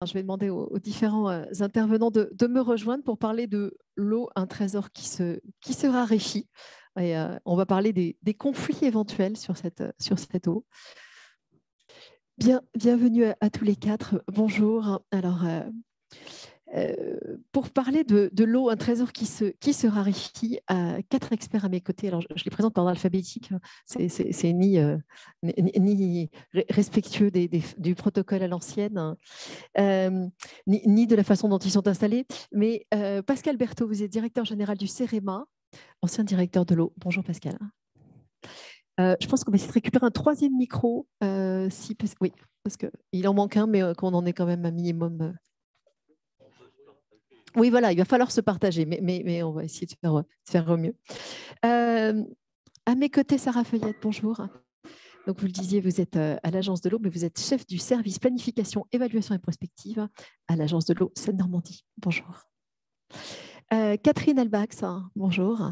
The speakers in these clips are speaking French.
Je vais demander aux différents intervenants de me rejoindre pour parler de l'eau, un trésor qui se raréfie. Et on va parler des conflits éventuels sur cette eau. Bienvenue à tous les quatre. Bonjour. Alors, pour parler de l'eau, un trésor qui se raréfie, quatre experts à mes côtés. Alors, je les présente par ordre alphabétique. C'est ni respectueux du protocole à l'ancienne, ni de la façon dont ils sont installés. Mais Pascal Berthaud, vous êtes directeur général du CEREMA, ancien directeur de l'eau. Bonjour Pascal. Je pense qu'on va essayer de récupérer un troisième micro. Oui, parce qu'il en manque un, mais qu'on en ait quand même un minimum. Oui, voilà, il va falloir se partager, mais on va essayer de faire au mieux. À mes côtés, Sarah Feuillette, bonjour. Donc, vous le disiez, vous êtes à l'Agence de l'eau, mais vous êtes chef du service planification, évaluation et prospective à l'Agence de l'eau Seine-Normandie. Bonjour. Catherine Albax, bonjour.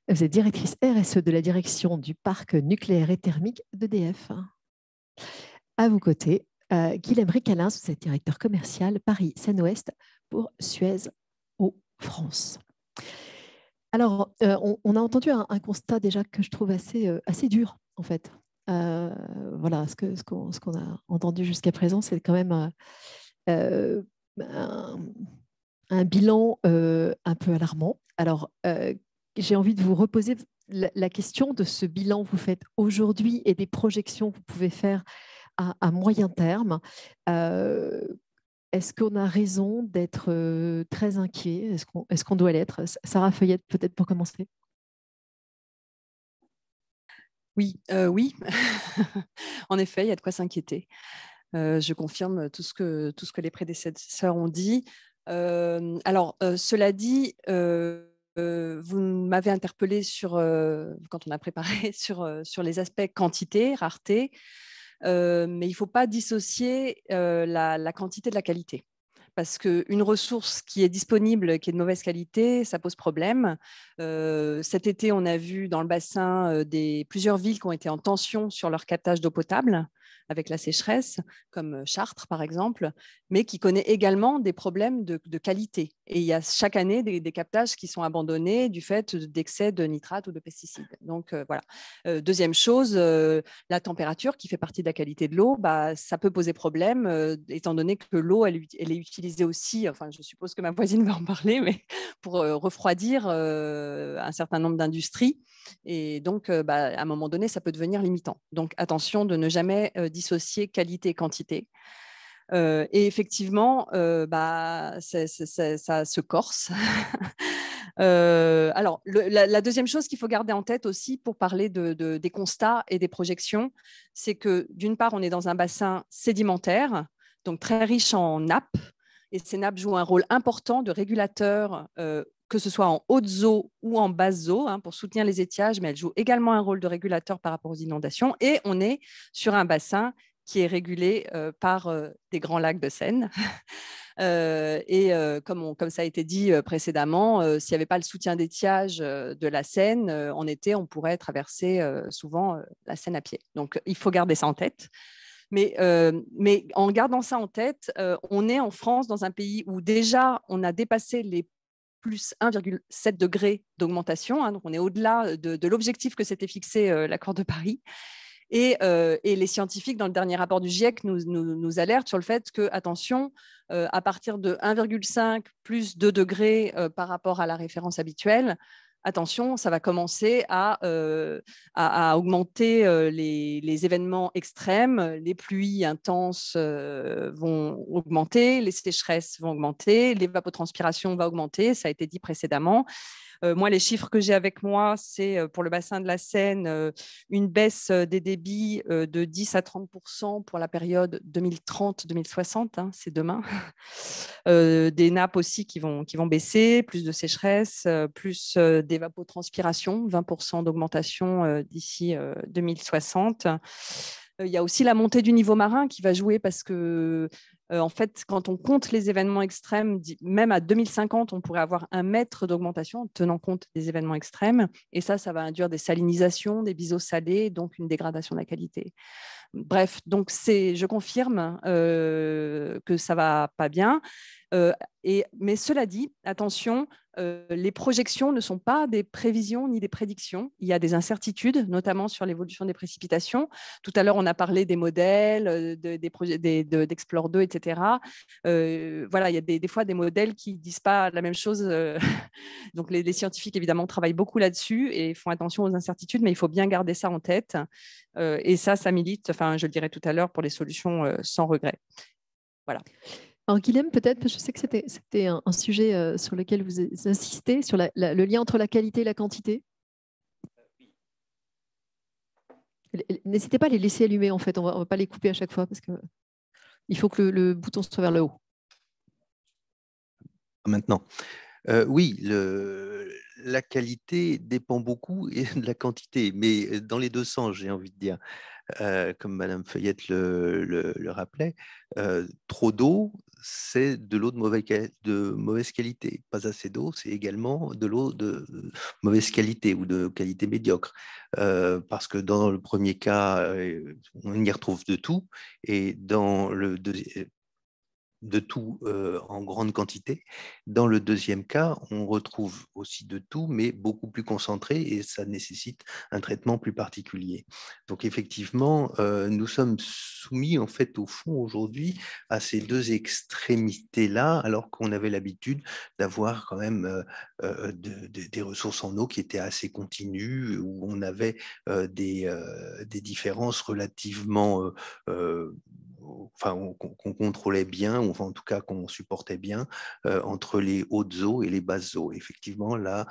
Vous êtes directrice RSE de la direction du parc nucléaire et thermique d'EDF. À vos côtés, Guilhem Récalin, vous êtes directeur commercial Paris Seine-Ouest pour Suez Eau France. Alors, on a entendu un constat déjà que je trouve assez dur, en fait. Voilà, ce qu'on a entendu jusqu'à présent, c'est quand même un bilan un peu alarmant. Alors, j'ai envie de vous reposer la question de ce bilan que vous faites aujourd'hui et des projections que vous pouvez faire à moyen terme. Est-ce qu'on a raison d'être très inquiet? Est-ce qu'on doit l'être? Sarah Feuillette, peut-être pour commencer. Oui, oui. En effet, il y a de quoi s'inquiéter. Je confirme tout ce que les prédécesseurs ont dit. Cela dit, vous m'avez interpellé quand on a préparé sur les aspects quantité, rareté, mais il ne faut pas dissocier la quantité de la qualité. Parce qu'une ressource qui est disponible, qui est de mauvaise qualité, ça pose problème. Cet été, on a vu dans le bassin plusieurs villes qui ont été en tension sur leur captage d'eau potable avec la sécheresse, comme Chartres par exemple, mais qui connaît également des problèmes de qualité. Et il y a chaque année des captages qui sont abandonnés du fait d'excès de nitrates ou de pesticides. Donc voilà. Deuxième chose, la température qui fait partie de la qualité de l'eau, ça peut poser problème, étant donné que l'eau, elle est utilisée aussi, enfin je suppose que ma voisine va en parler, mais pour refroidir un certain nombre d'industries. Et donc, à un moment donné, ça peut devenir limitant. Donc, attention de ne jamais dissocier qualité et quantité. Et effectivement, ça se corse. La deuxième chose qu'il faut garder en tête aussi pour parler des constats et des projections, c'est que d'une part, on est dans un bassin sédimentaire, donc très riche en nappes, et ces nappes jouent un rôle important de régulateur, que ce soit en hautes eaux ou en basses eaux, pour soutenir les étiages, mais elles jouent également un rôle de régulateur par rapport aux inondations. Et on est sur un bassin qui est régulé par des grands lacs de Seine. Comme ça a été dit précédemment, s'il n'y avait pas le soutien d'étiage de la Seine, en été, on pourrait traverser souvent la Seine à pied. Donc, il faut garder ça en tête. Mais en gardant ça en tête, on est en France dans un pays où déjà on a dépassé les plus 1,7 degrés d'augmentation. Donc, on est au-delà de l'objectif que s'était fixé l'accord de Paris. Et les scientifiques, dans le dernier rapport du GIEC, nous alertent sur le fait que, attention, à partir de 1,5 plus 2 degrés par rapport à la référence habituelle, attention, ça va commencer à augmenter les événements extrêmes, les pluies intenses vont augmenter, les sécheresses vont augmenter, l'évapotranspiration va augmenter, ça a été dit précédemment. Moi, les chiffres que j'ai avec moi, c'est pour le bassin de la Seine, une baisse des débits de 10 à 30% pour la période 2030-2060, c'est demain. Des nappes aussi qui vont baisser, plus de sécheresse, plus d'évapotranspiration, 20% d'augmentation d'ici 2060. Il y a aussi la montée du niveau marin qui va jouer parce que En fait, quand on compte les événements extrêmes, même à 2050, on pourrait avoir 1 mètre d'augmentation en tenant compte des événements extrêmes. Et ça va induire des salinisations, des biseaux salés, donc une dégradation de la qualité. Bref, donc je confirme que ça ne va pas bien. Mais cela dit, attention, les projections ne sont pas des prévisions ni des prédictions. Il y a des incertitudes, notamment sur l'évolution des précipitations. Tout à l'heure, on a parlé des modèles, des projets d'Explore 2, etc. Voilà, il y a des fois des modèles qui ne disent pas la même chose. Donc, les scientifiques, évidemment, travaillent beaucoup là-dessus et font attention aux incertitudes, mais il faut bien garder ça en tête. Et ça milite, enfin, je le dirai tout à l'heure, pour les solutions sans regret. Voilà. Alors, Guilhem, peut-être, je sais que c'était un sujet sur lequel vous insistez, sur le lien entre la qualité et la quantité. N'hésitez pas à les laisser allumer, en fait. On va pas les couper à chaque fois parce qu'il faut que le bouton soit vers le haut. Maintenant, oui, la qualité dépend beaucoup de la quantité, mais dans les deux sens, j'ai envie de dire. Comme Madame Feuillette le rappelait, trop d'eau, c'est de l'eau de mauvaise qualité. Pas assez d'eau, c'est également de l'eau de mauvaise qualité ou de qualité médiocre. Parce que dans le premier cas, on y retrouve de tout, et dans le deuxième, de tout en grande quantité. Dans le deuxième cas, on retrouve aussi de tout, mais beaucoup plus concentré, et ça nécessite un traitement plus particulier. Donc effectivement, nous sommes soumis en fait au fond aujourd'hui à ces deux extrémités-là, alors qu'on avait l'habitude d'avoir quand même des ressources en eau qui étaient assez continues, où on avait des différences relativement enfin, qu'on contrôlait bien, ou enfin, en tout cas qu'on supportait bien, entre les hautes eaux et les basses eaux. Effectivement, là,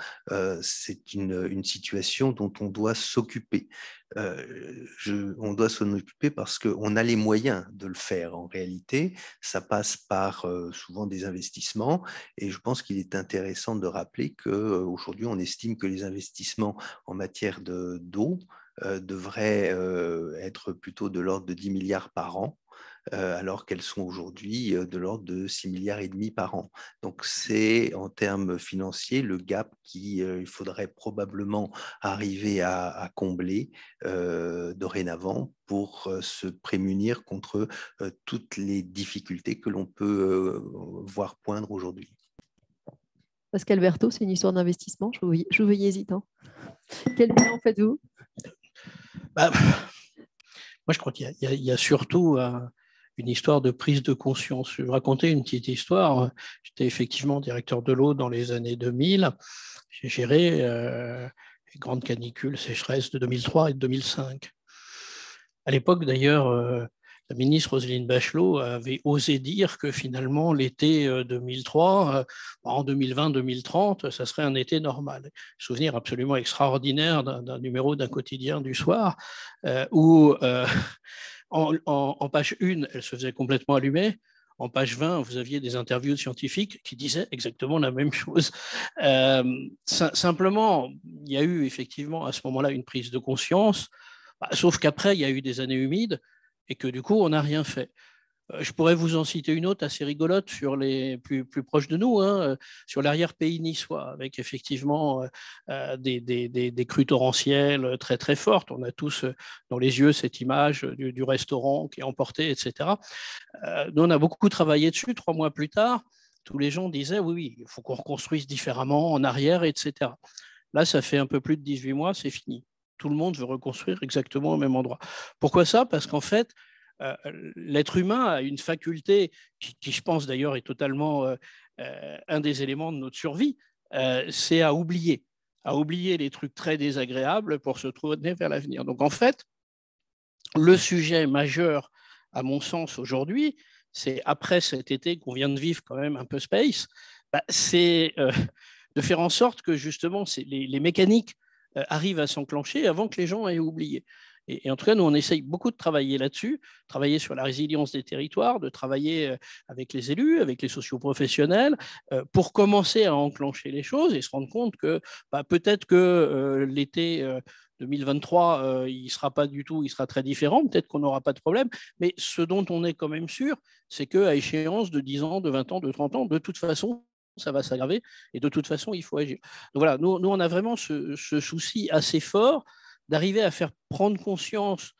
c'est une situation dont on doit s'occuper. On doit s'en occuper parce qu'on a les moyens de le faire en réalité. Ça passe par souvent des investissements, et je pense qu'il est intéressant de rappeler qu'aujourd'hui, on estime que les investissements en matière d'eau devraient être plutôt de l'ordre de 10 milliards par an, alors qu'elles sont aujourd'hui de l'ordre de 6,5 milliards par an. Donc c'est en termes financiers le gap qu'il faudrait probablement arriver à combler dorénavant pour se prémunir contre toutes les difficultés que l'on peut voir poindre aujourd'hui. Pascal Berthaud, c'est une histoire d'investissement. Je vous voyais hésitant. Quel bilan faites-vous? Moi, je crois qu'il y a surtout une histoire de prise de conscience. Je vais vous raconter une petite histoire. J'étais effectivement directeur de l'eau dans les années 2000. J'ai géré les grandes canicules, sécheresses de 2003 et de 2005. À l'époque, d'ailleurs, la ministre Roselyne Bachelot avait osé dire que finalement, l'été 2003, en 2020-2030, ça serait un été normal. Souvenir absolument extraordinaire d'un numéro d'un quotidien du soir où en page 1, elle se faisait complètement allumer. En page 20, vous aviez des interviews de scientifiques qui disaient exactement la même chose. Simplement, il y a eu effectivement à ce moment-là une prise de conscience, sauf qu'après, il y a eu des années humides et que du coup, on n'a rien fait. Je pourrais vous en citer une autre assez rigolote sur les plus proches de nous, sur l'arrière-pays niçois, avec effectivement des crues torrentielles très très fortes. On a tous dans les yeux cette image du restaurant qui est emporté, etc. Nous, on a beaucoup travaillé dessus. 3 mois plus tard, tous les gens disaient oui, il faut qu'on reconstruise différemment en arrière, etc. Là, ça fait un peu plus de 18 mois, c'est fini. Tout le monde veut reconstruire exactement au même endroit. Pourquoi ça? Parce qu'en fait, l'être humain a une faculté qui je pense d'ailleurs est totalement un des éléments de notre survie, c'est à oublier les trucs très désagréables pour se tourner vers l'avenir. Donc en fait, le sujet majeur, à mon sens, aujourd'hui, c'est après cet été qu'on vient de vivre quand même un peu space, c'est de faire en sorte que justement les mécaniques arrivent à s'enclencher avant que les gens aient oublié. Et en tout cas, nous, on essaye beaucoup de travailler là-dessus, travailler sur la résilience des territoires, de travailler avec les élus, avec les socioprofessionnels, pour commencer à enclencher les choses et se rendre compte que peut-être que l'été 2023, il sera pas du tout, il sera très différent. Peut-être qu'on n'aura pas de problème. Mais ce dont on est quand même sûr, c'est qu'à échéance de 10 ans, de 20 ans, de 30 ans, de toute façon, ça va s'aggraver et de toute façon, il faut agir. Donc voilà, nous on a vraiment ce souci assez fort d'arriver à faire prendre conscience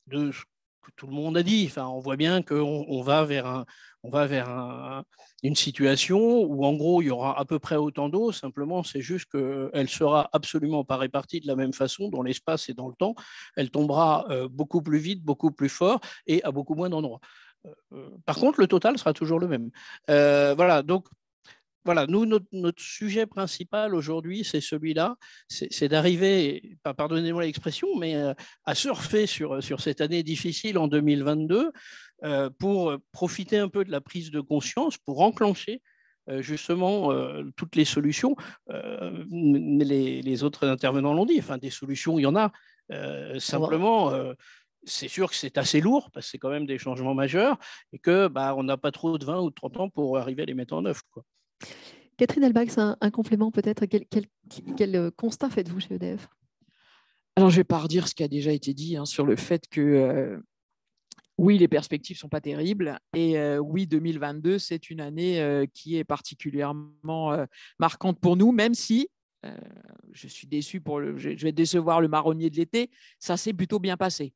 de ce que tout le monde a dit. Enfin, on voit bien qu'on va vers, une situation où, en gros, il y aura à peu près autant d'eau. Simplement, c'est juste qu'elle ne sera absolument pas répartie de la même façon dans l'espace et dans le temps. Elle tombera beaucoup plus vite, beaucoup plus fort et à beaucoup moins d'endroits. Par contre, le total sera toujours le même. Voilà, donc voilà, nous, notre sujet principal aujourd'hui, c'est celui-là, c'est d'arriver, pardonnez-moi l'expression, mais à surfer sur cette année difficile en 2022 pour profiter un peu de la prise de conscience, pour enclencher justement toutes les solutions. Les autres intervenants l'ont dit, enfin, des solutions, il y en a. Simplement, c'est sûr que c'est assez lourd, parce que c'est quand même des changements majeurs, et que on n'a pas trop de 20 ou de 30 ans pour arriver à les mettre en œuvre, quoi. Catherine Elbach, un complément peut-être. Quel constat faites-vous chez EDF? Alors, je ne vais pas redire ce qui a déjà été dit sur le fait que oui, les perspectives ne sont pas terribles et oui, 2022, c'est une année qui est particulièrement marquante pour nous, même si je suis déçu je vais décevoir le marronnier de l'été, ça s'est plutôt bien passé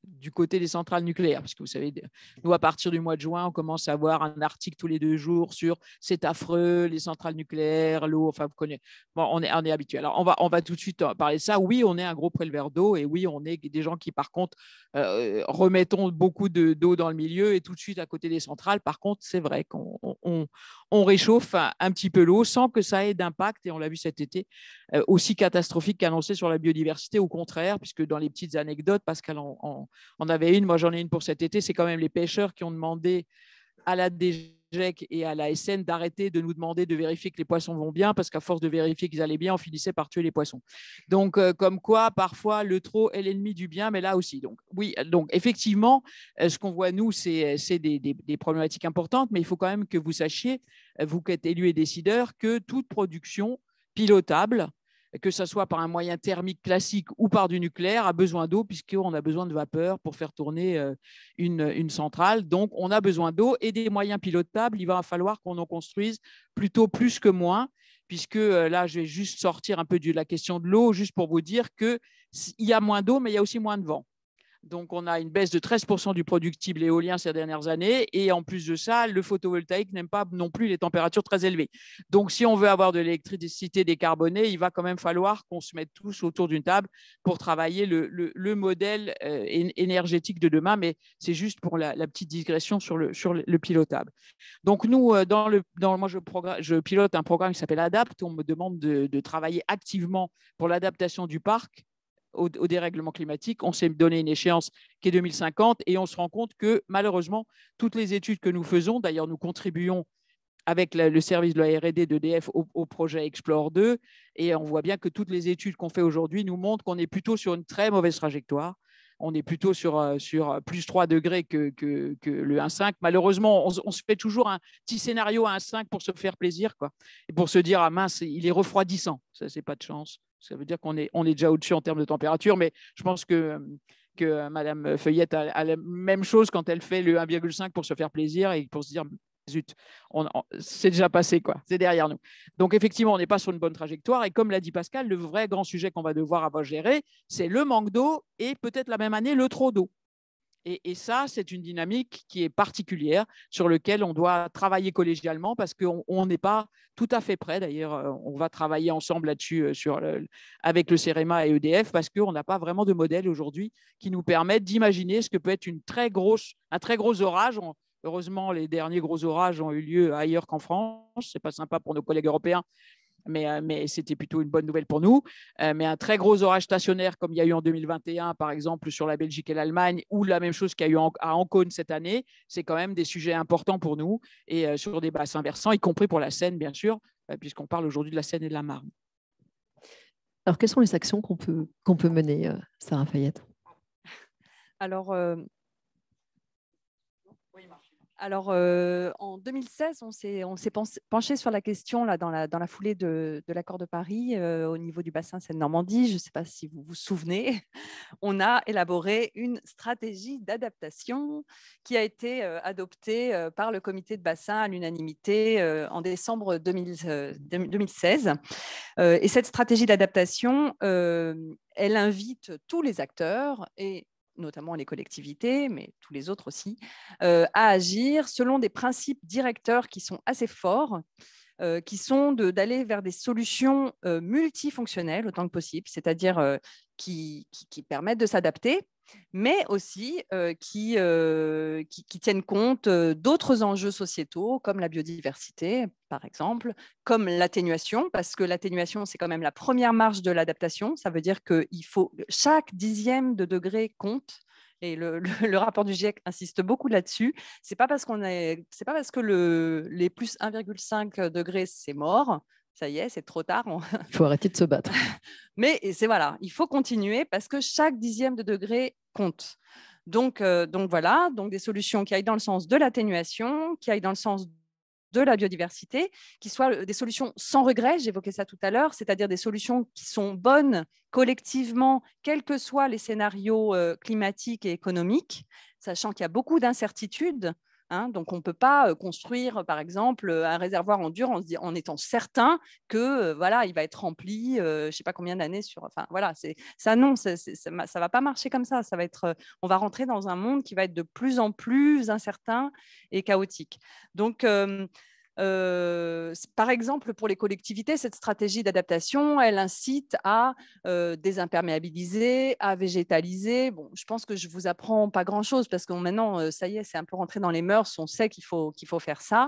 du côté des centrales nucléaires, parce que vous savez, nous, à partir du mois de juin, on commence à avoir un article tous les 2 jours sur c'est affreux, les centrales nucléaires, l'eau, enfin, vous connaissez. Bon, on est habitué. Alors, on va tout de suite parler de ça. Oui, on est un gros préleveur d'eau et oui, on est des gens qui, par contre, remettons beaucoup d'eau dans le milieu et tout de suite à côté des centrales. Par contre, c'est vrai qu'on réchauffe un petit peu l'eau sans que ça ait d'impact, et on l'a vu cet été, aussi catastrophique qu'annoncé sur la biodiversité, au contraire, puisque dans les petites anecdotes, Pascal on avait une, moi j'en ai une pour cet été, c'est quand même les pêcheurs qui ont demandé à la DGEC et à la SN d'arrêter de nous demander de vérifier que les poissons vont bien, parce qu'à force de vérifier qu'ils allaient bien, on finissait par tuer les poissons. Donc, comme quoi, parfois, le trop est l'ennemi du bien, mais là aussi. Donc, oui, donc effectivement, ce qu'on voit, nous, c'est des problématiques importantes, mais il faut quand même que vous sachiez, vous qui êtes élus et décideurs, que toute production pilotable, que ce soit par un moyen thermique classique ou par du nucléaire, a besoin d'eau, puisqu'on a besoin de vapeur pour faire tourner une centrale. Donc, on a besoin d'eau et des moyens pilotables. Il va falloir qu'on en construise plutôt plus que moins, puisque là, je vais juste sortir un peu de la question de l'eau, juste pour vous dire qu'il y a moins d'eau, mais il y a aussi moins de vent. Donc, on a une baisse de 13% du productible éolien ces dernières années. Et en plus de ça, le photovoltaïque n'aime pas non plus les températures très élevées. Donc, si on veut avoir de l'électricité décarbonée, il va quand même falloir qu'on se mette tous autour d'une table pour travailler le modèle énergétique de demain. Mais c'est juste pour la petite digression sur le pilotable. Donc, nous, moi, je pilote un programme qui s'appelle ADAPT. On me demande de travailler activement pour l'adaptation du parc au dérèglement climatique. On s'est donné une échéance qui est 2050 et on se rend compte que malheureusement, toutes les études que nous faisons, d'ailleurs nous contribuons avec le service de la R&D d'EDF au projet Explore 2, et on voit bien que toutes les études qu'on fait aujourd'hui nous montrent qu'on est plutôt sur une très mauvaise trajectoire. On est plutôt sur plus 3 degrés que le 1,5. Malheureusement, on se fait toujours un petit scénario à 1,5 pour se faire plaisir, quoi. Et pour se dire, ah mince, il est refroidissant. Ça, c'est pas de chance. Ça veut dire qu'on est déjà au-dessus en termes de température, mais je pense que Mme Feuillette a la même chose quand elle fait le 1,5 pour se faire plaisir et pour se dire, zut, c'est déjà passé, quoi. C'est derrière nous. Donc, effectivement, on n'est pas sur une bonne trajectoire. Et comme l'a dit Pascal, le vrai grand sujet qu'on va devoir avoir gérer, c'est le manque d'eau et peut-être la même année, le trop d'eau. Et ça, c'est une dynamique qui est particulière, sur laquelle on doit travailler collégialement, parce qu'on n'est pas tout à fait prêt. D'ailleurs, on va travailler ensemble là-dessus avec le CEREMA et EDF, parce qu'on n'a pas vraiment de modèle aujourd'hui qui nous permette d'imaginer ce que peut être un très gros orage. Heureusement, les derniers gros orages ont eu lieu ailleurs qu'en France. Ce n'est pas sympa pour nos collègues européens, mais c'était plutôt une bonne nouvelle pour nous. Mais un très gros orage stationnaire, comme il y a eu en 2021, par exemple, sur la Belgique et l'Allemagne, ou la même chose qu'il y a eu à Ancône cette année, c'est quand même des sujets importants pour nous, et sur des bassins versants, y compris pour la Seine, bien sûr, puisqu'on parle aujourd'hui de la Seine et de la Marne. Alors, quelles sont les actions qu'on peut mener, Sarah Fayette? Alors, Alors, en 2016, on s'est penché sur la question là, dans la foulée de l'accord de Paris au niveau du bassin Seine-Normandie. Je ne sais pas si vous vous souvenez, on a élaboré une stratégie d'adaptation qui a été adoptée par le comité de bassin à l'unanimité en décembre 2016. Et cette stratégie d'adaptation, elle invite tous les acteurs et notamment les collectivités, mais tous les autres aussi, à agir selon des principes directeurs qui sont assez forts, qui sont d'aller vers des solutions multifonctionnelles autant que possible, c'est-à-dire qui permettent de s'adapter, mais aussi qui tiennent compte d'autres enjeux sociétaux, comme la biodiversité, par exemple, comme l'atténuation, parce que l'atténuation, c'est quand même la première marche de l'adaptation. Ça veut dire que chaque dixième de degré compte. Et le rapport du GIEC insiste beaucoup là-dessus. C'est pas parce que les plus 1,5 degrés, c'est mort. Ça y est, c'est trop tard. Il faut arrêter de se battre. Mais voilà, il faut continuer parce que chaque dixième de degré compte. Donc voilà, donc des solutions qui aillent dans le sens de l'atténuation, qui aillent dans le sens de la biodiversité, qui soient des solutions sans regret, j'évoquais ça tout à l'heure, c'est-à-dire des solutions qui sont bonnes collectivement, quels que soient les scénarios climatiques et économiques, sachant qu'il y a beaucoup d'incertitudes. Donc, on ne peut pas construire, par exemple, un réservoir en dur en étant certain que voilà, il va être rempli, je ne sais pas combien d'années sur. Enfin, voilà, ça ne va pas marcher comme ça. On va rentrer dans un monde qui va être de plus en plus incertain et chaotique. Donc, par exemple, pour les collectivités, cette stratégie d'adaptation, elle incite à désimperméabiliser, à végétaliser. Bon, je pense que je ne vous apprends pas grand-chose parce que maintenant, ça y est, c'est un peu rentré dans les mœurs, on sait qu'il faut faire ça.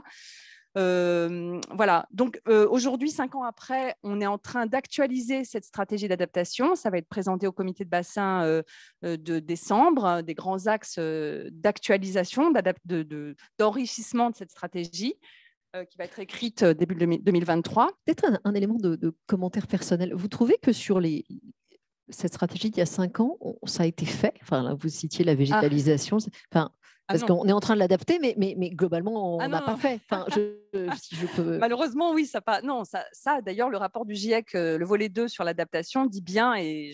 Voilà. Donc, aujourd'hui, 5 ans après, on est en train d'actualiser cette stratégie d'adaptation. Ça va être présenté au comité de bassin de décembre, des grands axes d'actualisation, d'enrichissement de cette stratégie. Qui va être écrite début 2023. Peut-être un élément de commentaire personnel. Vous trouvez que sur cette stratégie d'il y a 5 ans, ça a été fait? Enfin, là, vous citaez la végétalisation. Parce qu'on est en train de l'adapter, mais globalement, on n'a pas fait. Enfin, si je peux... Malheureusement, oui, ça pas. Non, ça d'ailleurs, le rapport du GIEC, le volet 2 sur l'adaptation, dit bien, et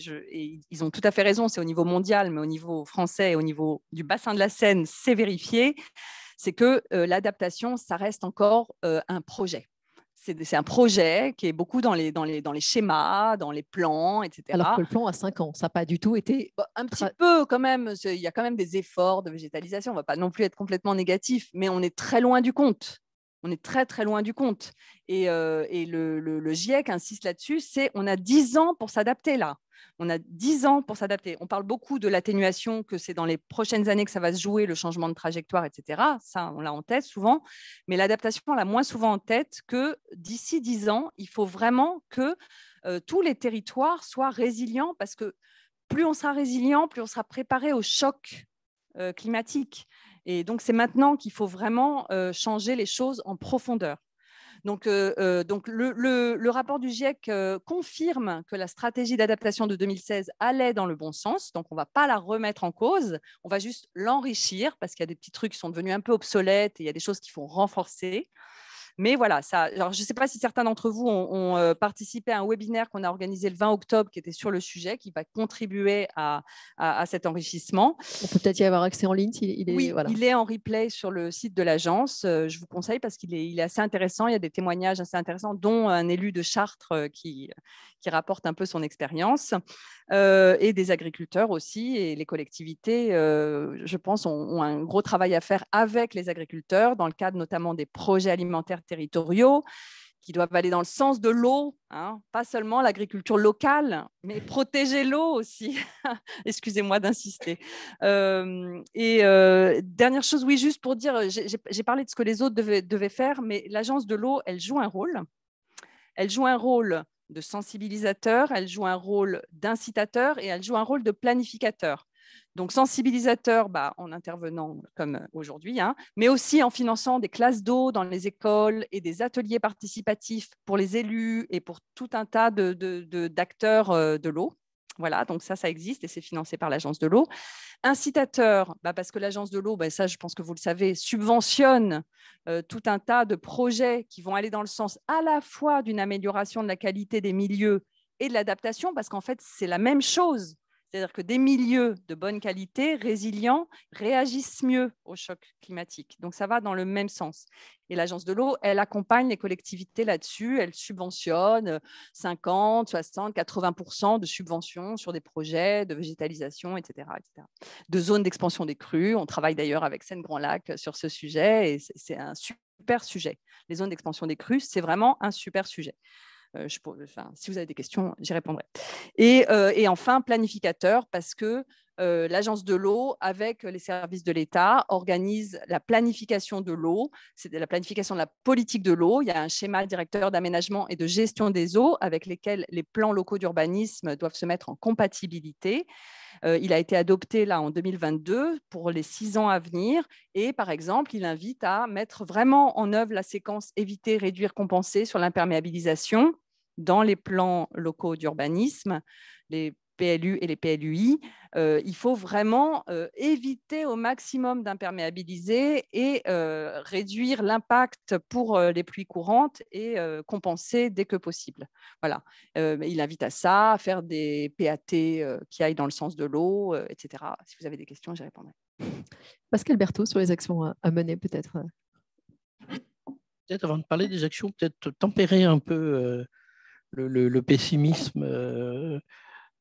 ils ont tout à fait raison, c'est au niveau mondial, mais au niveau français et au niveau du bassin de la Seine, c'est vérifié. C'est que l'adaptation, ça reste encore un projet. C'est un projet qui est beaucoup dans les schémas, dans les plans, etc. Alors que le plan a 5 ans, ça n'a pas du tout été… Un petit peu quand même, il y a quand même des efforts de végétalisation, on ne va pas non plus être complètement négatif, mais on est très loin du compte. On est très, très loin du compte. Et le GIEC insiste là-dessus, on a 10 ans pour s'adapter là. On a 10 ans pour s'adapter. On parle beaucoup de l'atténuation, que c'est dans les prochaines années que ça va se jouer, le changement de trajectoire, etc. Ça, on l'a en tête souvent. Mais l'adaptation, on l'a moins souvent en tête que d'ici 10 ans, il faut vraiment que tous les territoires soient résilients parce que plus on sera résilient, plus on sera préparé au choc climatique. Et donc, c'est maintenant qu'il faut vraiment changer les choses en profondeur. Donc le rapport du GIEC confirme que la stratégie d'adaptation de 2016 allait dans le bon sens. Donc, on ne va pas la remettre en cause. On va juste l'enrichir parce qu'il y a des petits trucs qui sont devenus un peu obsolètes et il y a des choses qu'il faut renforcer. Mais voilà, alors je ne sais pas si certains d'entre vous ont participé à un webinaire qu'on a organisé le 20 octobre qui était sur le sujet, qui va contribuer à cet enrichissement. On peut peut-être y avoir accès en ligne. Oui, il est en replay sur le site de l'agence. Je vous conseille parce qu'il est assez intéressant. Il y a des témoignages assez intéressants, dont un élu de Chartres qui rapporte un peu son expérience, et des agriculteurs aussi. Et les collectivités, je pense, ont un gros travail à faire avec les agriculteurs, dans le cadre notamment des projets alimentaires territoriaux qui doivent aller dans le sens de l'eau, pas seulement l'agriculture locale, mais protéger l'eau aussi. Excusez-moi d'insister. Dernière chose, oui, juste pour dire, j'ai parlé de ce que les autres devaient faire, mais l'agence de l'eau, elle joue un rôle. Elle joue un rôle de sensibilisateur, elle joue un rôle d'incitateur et elle joue un rôle de planificateur. Donc, sensibilisateur en intervenant comme aujourd'hui, mais aussi en finançant des classes d'eau dans les écoles et des ateliers participatifs pour les élus et pour tout un tas d'acteurs de l'eau. Voilà, donc ça existe et c'est financé par l'Agence de l'eau. Incitateur, parce que l'Agence de l'eau, ça je pense que vous le savez, subventionne tout un tas de projets qui vont aller dans le sens à la fois d'une amélioration de la qualité des milieux et de l'adaptation, parce qu'en fait, c'est la même chose. C'est-à-dire que des milieux de bonne qualité, résilients, réagissent mieux au choc climatique. Donc, ça va dans le même sens. Et l'Agence de l'eau, elle accompagne les collectivités là-dessus. Elle subventionne 50, 60, 80% de subventions sur des projets de végétalisation, etc. De zones d'expansion des crues. On travaille d'ailleurs avec Seine-Grand Lac sur ce sujet et c'est un super sujet. Les zones d'expansion des crues, c'est vraiment un super sujet. Si vous avez des questions, j'y répondrai. Et enfin, planificateur, parce que l'Agence de l'eau, avec les services de l'État, organise la planification de l'eau, c'est la planification de la politique de l'eau. Il y a un schéma directeur d'aménagement et de gestion des eaux avec lesquels les plans locaux d'urbanisme doivent se mettre en compatibilité. Il a été adopté là en 2022 pour les 6 ans à venir et par exemple, il invite à mettre vraiment en œuvre la séquence éviter, réduire, compenser sur l'imperméabilisation dans les plans locaux d'urbanisme, les PLU et les PLUI. Il faut vraiment éviter au maximum d'imperméabiliser et réduire l'impact pour les pluies courantes et compenser dès que possible. Voilà. Il invite à ça, à faire des PAT qui aillent dans le sens de l'eau, etc. Si vous avez des questions, j'y répondrai. Pascal Berthaud, sur les actions à mener, peut-être. Peut-être avant de parler des actions, peut-être tempérer un peu le pessimisme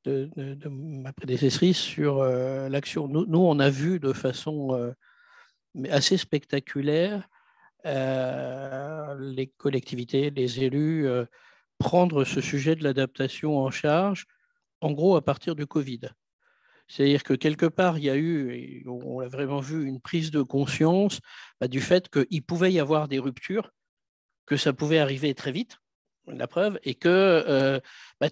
de ma prédécessrice sur l'action. Nous, on a vu de façon assez spectaculaire les collectivités, les élus prendre ce sujet de l'adaptation en charge, en gros, à partir du Covid. C'est-à-dire que quelque part, il y a eu, et on l'a vraiment vu, une prise de conscience du fait qu'il pouvait y avoir des ruptures, que ça pouvait arriver très vite, la preuve, et que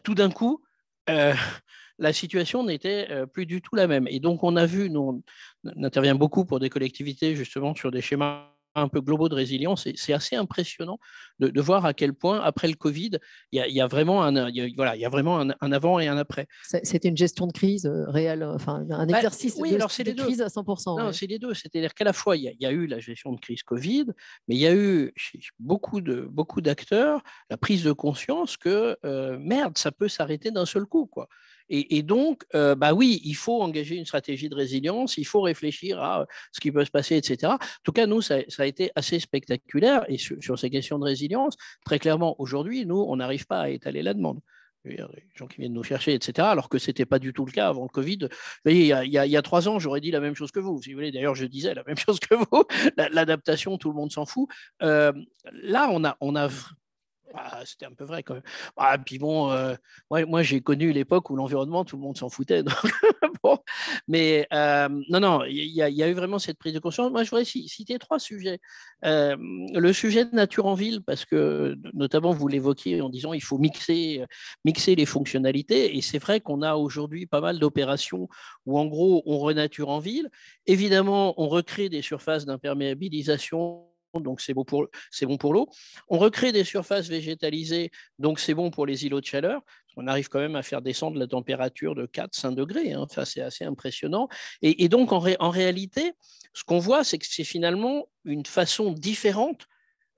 tout d'un coup, la situation n'était plus du tout la même. Et donc, on a vu, nous, on intervient beaucoup pour des collectivités, justement, sur des schémas un peu globaux de résilience, et c'est assez impressionnant de voir à quel point, après le Covid, il y a vraiment un avant et un après. C'était une gestion de crise réelle, enfin un exercice de crise à 100%. Non, c'est les deux. C'est-à-dire qu'à la fois, il y a eu la gestion de crise Covid, mais il y a eu chez beaucoup d'acteurs la prise de conscience que merde, ça peut s'arrêter d'un seul coup, quoi. Et donc, oui, il faut engager une stratégie de résilience, il faut réfléchir à ce qui peut se passer, etc. En tout cas, nous, ça a été assez spectaculaire. Et sur ces questions de résilience, très clairement, aujourd'hui, nous, on n'arrive pas à étaler la demande. Il y a des gens qui viennent nous chercher, etc., alors que ce n'était pas du tout le cas avant le Covid. Vous voyez, il y a 3 ans, j'aurais dit la même chose que vous. Si vous voulez, d'ailleurs, je disais la même chose que vous. L'adaptation, tout le monde s'en fout. Là, on a c'était un peu vrai quand même. Puis bon, moi j'ai connu l'époque où l'environnement, tout le monde s'en foutait. Donc, bon. Mais non, il y a eu vraiment cette prise de conscience. Moi, je voudrais citer 3 sujets. Le sujet de nature en ville, parce que notamment vous l'évoquiez en disant il faut mixer les fonctionnalités. Et c'est vrai qu'on a aujourd'hui pas mal d'opérations où en gros on renature en ville. Évidemment, on recrée des surfaces d'imperméabilisation. Donc c'est bon pour l'eau. On recrée des surfaces végétalisées, donc c'est bon pour les îlots de chaleur. On arrive quand même à faire descendre la température de 4-5 degrés. Hein. Enfin, c'est assez impressionnant. Et donc, en réalité, ce qu'on voit, c'est que c'est finalement une façon différente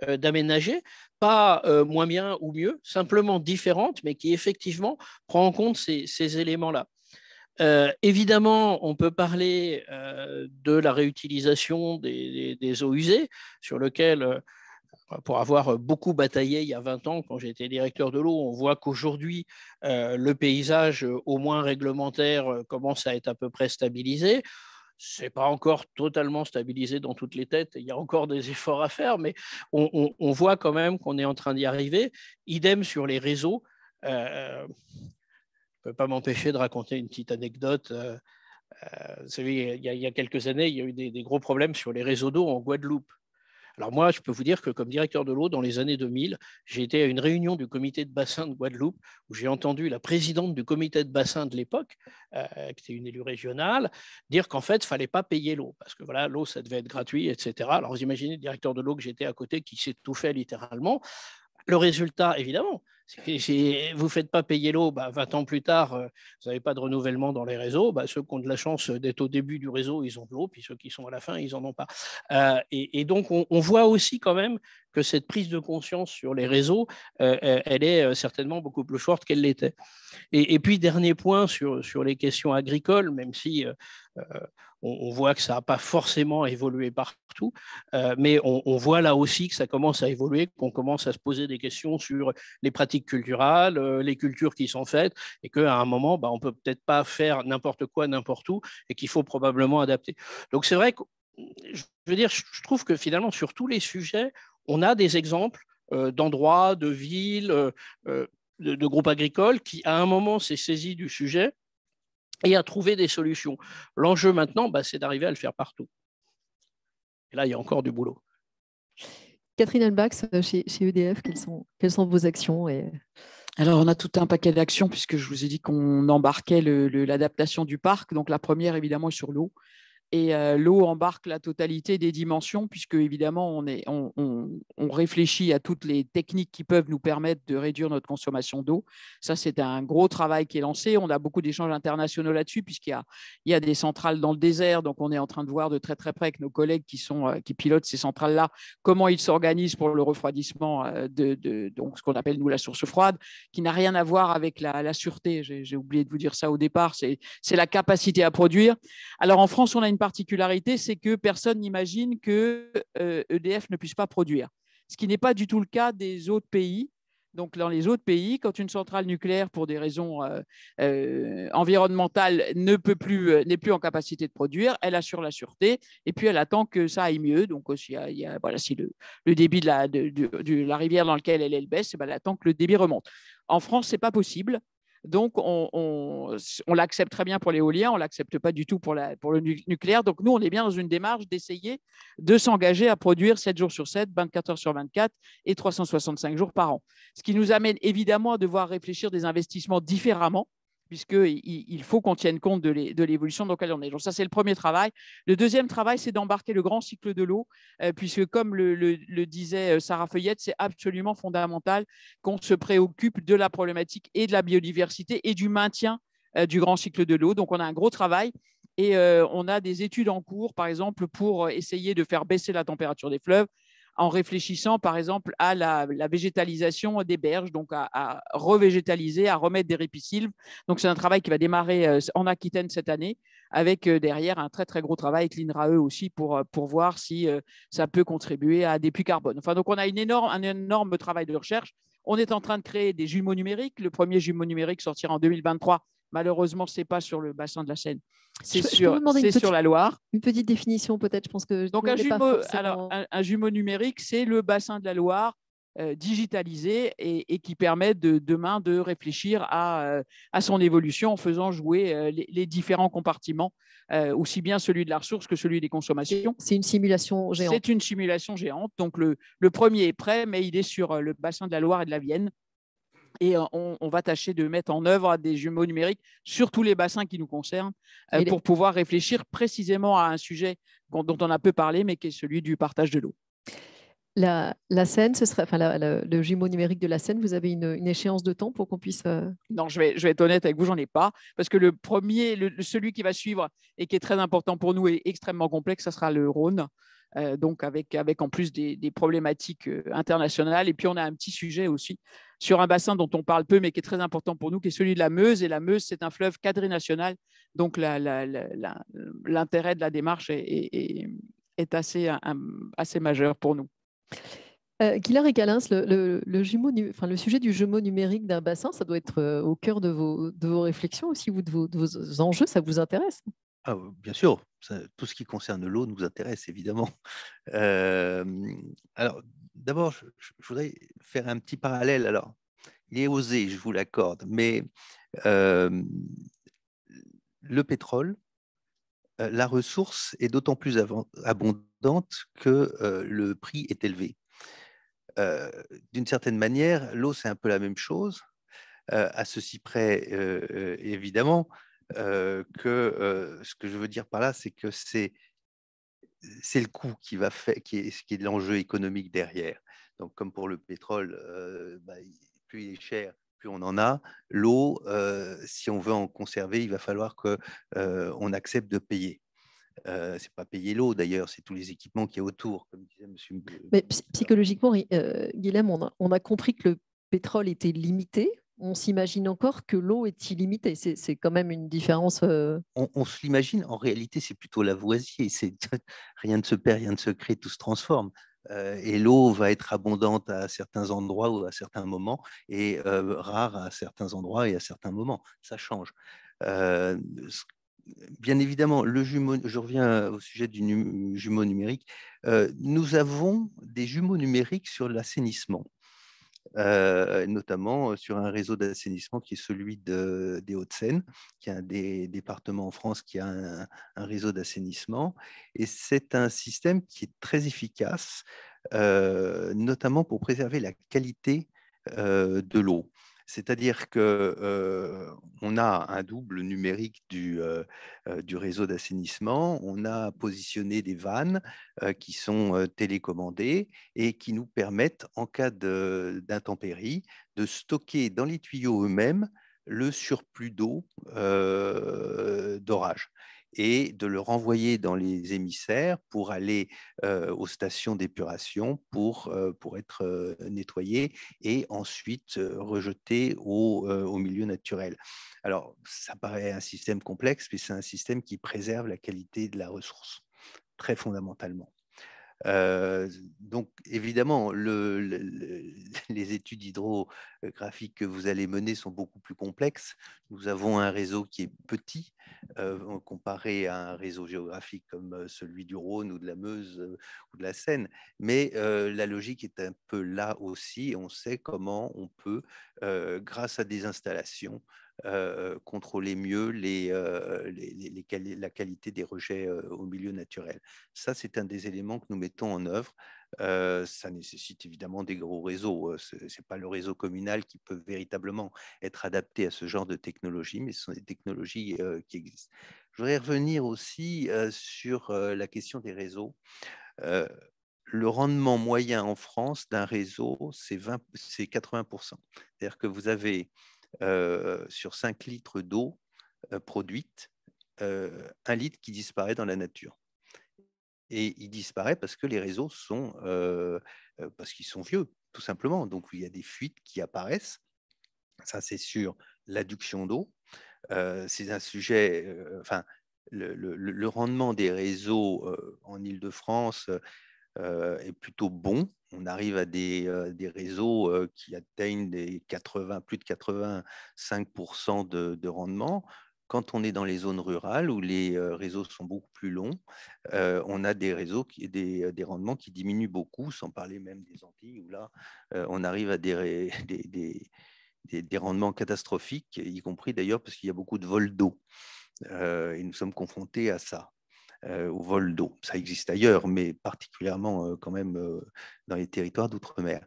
d'aménager, pas moins bien ou mieux, simplement différente, mais qui effectivement prend en compte ces éléments-là. Évidemment, on peut parler de la réutilisation des eaux usées, sur lequel, pour avoir beaucoup bataillé il y a 20 ans, quand j'étais directeur de l'eau, on voit qu'aujourd'hui, le paysage, au moins réglementaire, commence à être à peu près stabilisé. Ce n'est pas encore totalement stabilisé dans toutes les têtes, il y a encore des efforts à faire, mais on voit quand même qu'on est en train d'y arriver. Idem sur les réseaux. Je ne peux pas m'empêcher de raconter une petite anecdote. Vous savez, il y a quelques années, il y a eu des gros problèmes sur les réseaux d'eau en Guadeloupe. Alors moi, je peux vous dire que comme directeur de l'eau, dans les années 2000, j'ai été à une réunion du comité de bassin de Guadeloupe où j'ai entendu la présidente du comité de bassin de l'époque, qui était une élue régionale, dire qu'en fait, il ne fallait pas payer l'eau parce que voilà, l'eau, ça devait être gratuit, etc. Alors vous imaginez le directeur de l'eau que j'étais à côté qui s'étouffait littéralement. Le résultat, évidemment, si vous ne faites pas payer l'eau, 20 ans plus tard, vous n'avez pas de renouvellement dans les réseaux. Ceux qui ont de la chance d'être au début du réseau, ils ont de l'eau, puis ceux qui sont à la fin, ils n'en ont pas. Et donc, on voit aussi quand même que cette prise de conscience sur les réseaux, elle est certainement beaucoup plus forte qu'elle l'était. Et puis, dernier point sur les questions agricoles, même si on voit que ça n'a pas forcément évolué partout, mais on voit là aussi que ça commence à évoluer, qu'on commence à se poser des questions sur les pratiques culturales, les cultures qui sont faites, et qu'à un moment, on ne peut peut-être pas faire n'importe quoi, n'importe où, et qu'il faut probablement adapter. Donc c'est vrai que, je veux dire, je trouve que finalement, sur tous les sujets, on a des exemples d'endroits, de villes, de groupes agricoles qui, à un moment, s'est saisi du sujet et à trouver des solutions. L'enjeu maintenant, c'est d'arriver à le faire partout. Et là, il y a encore du boulot. Catherine Elbach, chez EDF, quelles sont vos actions Alors, on a tout un paquet d'actions, puisque je vous ai dit qu'on embarquait l'adaptation du parc. Donc, la première, évidemment, est sur l'eau. Et l'eau embarque la totalité des dimensions, puisque évidemment, on réfléchit à toutes les techniques qui peuvent nous permettre de réduire notre consommation d'eau. Ça, c'est un gros travail qui est lancé. On a beaucoup d'échanges internationaux là-dessus, puisqu'il y a des centrales dans le désert. Donc, on est en train de voir de très, très près avec nos collègues qui pilotent ces centrales-là, comment ils s'organisent pour le refroidissement donc ce qu'on appelle, nous, la source froide, qui n'a rien à voir avec la sûreté. J'ai oublié de vous dire ça au départ. C'est la capacité à produire. Alors, en France, on a une particularité, c'est que personne n'imagine que EDF ne puisse pas produire, ce qui n'est pas du tout le cas des autres pays. Donc, dans les autres pays, quand une centrale nucléaire, pour des raisons environnementales, n'est plus en capacité de produire, elle assure la sûreté et puis elle attend que ça aille mieux. Donc, si le débit de la rivière dans laquelle elle baisse, elle attend que le débit remonte. En France, ce n'est pas possible. Donc, on l'accepte très bien pour l'éolien, on ne l'accepte pas du tout pour le nucléaire. Donc, nous, on est bien dans une démarche d'essayer de s'engager à produire 7 jours sur 7, 24 heures sur 24 et 365 jours par an. Ce qui nous amène évidemment à devoir réfléchir des investissements différemment, puisqu'il faut qu'on tienne compte de l'évolution dans laquelle on est. Donc ça, c'est le premier travail. Le deuxième travail, c'est d'embarquer le grand cycle de l'eau, puisque comme le disait Sarah Feuillette, c'est absolument fondamental qu'on se préoccupe de la problématique et de la biodiversité et du maintien du grand cycle de l'eau. Donc on a un gros travail et on a des études en cours, par exemple, pour essayer de faire baisser la température des fleuves, en réfléchissant, par exemple, à la végétalisation des berges, donc à revégétaliser, à remettre des ripisylves. Donc, c'est un travail qui va démarrer en Aquitaine cette année, avec derrière un très, très gros travail avec l'INRAE aussi pour voir si ça peut contribuer à des puits carbone. Enfin, donc, on a un énorme travail de recherche. On est en train de créer des jumeaux numériques. Le premier jumeau numérique sortira en 2023. Malheureusement, ce n'est pas sur le bassin de la Seine, c'est sur la Loire. Une petite définition peut-être, je pense que... Donc, un jumeau numérique, c'est le bassin de la Loire digitalisé et qui permet demain de réfléchir à son évolution en faisant jouer les différents compartiments, aussi bien celui de la ressource que celui des consommations. C'est une simulation géante. C'est une simulation géante. Donc, le premier est prêt, mais il est sur le bassin de la Loire et de la Vienne. Et on va tâcher de mettre en œuvre des jumeaux numériques sur tous les bassins qui nous concernent pour pouvoir réfléchir précisément à un sujet dont on a peu parlé, mais qui est celui du partage de l'eau. La Seine, le jumeau numérique de la Seine, vous avez une échéance de temps pour qu'on puisse… Non, je vais être honnête avec vous, j'en ai pas, parce que le premier, celui qui va suivre et qui est très important pour nous et extrêmement complexe, ça sera le Rhône. Donc avec en plus des problématiques internationales. Et puis, on a un petit sujet aussi sur un bassin dont on parle peu, mais qui est très important pour nous, qui est celui de la Meuse. Et la Meuse, c'est un fleuve quadrinational. Donc, l'intérêt de la démarche est assez majeur pour nous. Guillard et Calins, le sujet du jumeau numérique d'un bassin, ça doit être au cœur de vos réflexions aussi, de vos enjeux, ça vous intéresse? Ah, bien sûr, tout ce qui concerne l'eau nous intéresse évidemment. Alors, d'abord, je voudrais faire un petit parallèle. Alors, il est osé, je vous l'accorde, mais le pétrole, la ressource est d'autant plus abondante que le prix est élevé. D'une certaine manière, l'eau, c'est un peu la même chose, à ceci près, évidemment, que ce que je veux dire par là, c'est que c'est le coût qui est l'enjeu économique derrière. Donc, comme pour le pétrole, plus il est cher, plus on en a. L'eau, si on veut en conserver, il va falloir qu'on accepte de payer. Ce n'est pas payer l'eau d'ailleurs, c'est tous les équipements qu'il y a autour, comme disait monsieur. Mais psychologiquement, Guilhem, on a compris que le pétrole était limité. On s'imagine encore que l'eau est illimitée. C'est quand même une différence. On se l'imagine, en réalité, c'est plutôt Lavoisier. Rien ne se perd, rien ne se crée, tout se transforme. Et l'eau va être abondante à certains endroits ou à certains moments et rare à certains endroits et à certains moments. Ça change. Bien évidemment, je reviens au sujet du jumeau numérique. Nous avons des jumeaux numériques sur l'assainissement, notamment sur un réseau d'assainissement qui est celui des Hauts-de-Seine, qui est un des départements en France qui a un réseau d'assainissement. Et c'est un système qui est très efficace, notamment pour préserver la qualité de l'eau. C'est-à-dire qu'on a un double numérique du réseau d'assainissement. On a positionné des vannes qui sont télécommandées et qui nous permettent, en cas d'intempérie, de stocker dans les tuyaux eux-mêmes le surplus d'eau d'orage et de le renvoyer dans les émissaires pour aller aux stations d'épuration pour être nettoyé et ensuite rejeté au milieu naturel. Alors, ça paraît un système complexe, mais c'est un système qui préserve la qualité de la ressource, très fondamentalement. Donc, évidemment, les études hydrographiques que vous allez mener sont beaucoup plus complexes. Nous avons un réseau qui est petit comparé à un réseau géographique comme celui du Rhône ou de la Meuse ou de la Seine. Mais la logique est un peu là aussi. On sait comment on peut, grâce à des installations, contrôler mieux la qualité des rejets au milieu naturel. Ça, c'est un des éléments que nous mettons en œuvre. Ça nécessite évidemment des gros réseaux. Ce n'est pas le réseau communal qui peut véritablement être adapté à ce genre de technologie, mais ce sont des technologies qui existent. Je voudrais revenir aussi sur la question des réseaux. Le rendement moyen en France d'un réseau, c'est 80%. C'est-à-dire que vous avez sur 5 litres d'eau produite, 1 litre qui disparaît dans la nature. Et il disparaît parce que les réseaux sont, parce qu'ils sont vieux, tout simplement. Donc, il y a des fuites qui apparaissent. Ça, c'est sur l'adduction d'eau. C'est un sujet, le rendement des réseaux en Île-de-France est plutôt bon. On arrive à des réseaux qui atteignent plus de 85% de rendement. Quand on est dans les zones rurales où les réseaux sont beaucoup plus longs, on a des réseaux des rendements qui diminuent beaucoup, sans parler même des Antilles, où là, on arrive à des rendements catastrophiques, y compris d'ailleurs parce qu'il y a beaucoup de vols d'eau. Et nous sommes confrontés à ça. Au vol d'eau. Ça existe ailleurs, mais particulièrement quand même dans les territoires d'outre-mer.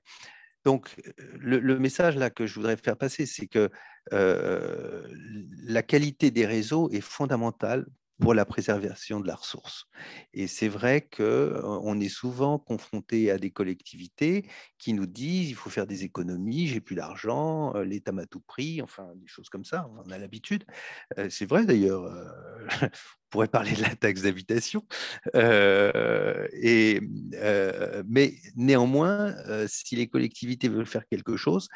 Donc, le message là que je voudrais faire passer, c'est que la qualité des réseaux est fondamentale pour la préservation de la ressource. Et c'est vrai qu'on est souvent confronté à des collectivités qui nous disent il faut faire des économies, j'ai plus d'argent, l'État m'a tout pris, enfin des choses comme ça, on a l'habitude. C'est vrai d'ailleurs, on pourrait parler de la taxe d'habitation, mais néanmoins, si les collectivités veulent faire quelque chose,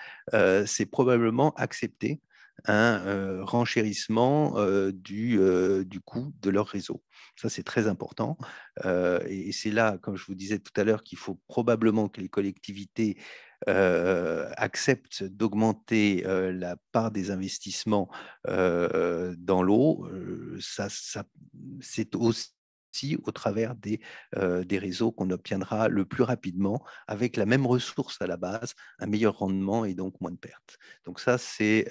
c'est probablement accepter un renchérissement du coût de leur réseau. Ça, c'est très important. Et c'est là, comme je vous disais tout à l'heure, qu'il faut probablement que les collectivités acceptent d'augmenter la part des investissements dans l'eau. C'est aussi au travers des réseaux qu'on obtiendra le plus rapidement, avec la même ressource à la base, un meilleur rendement et donc moins de pertes. Donc ça, c'est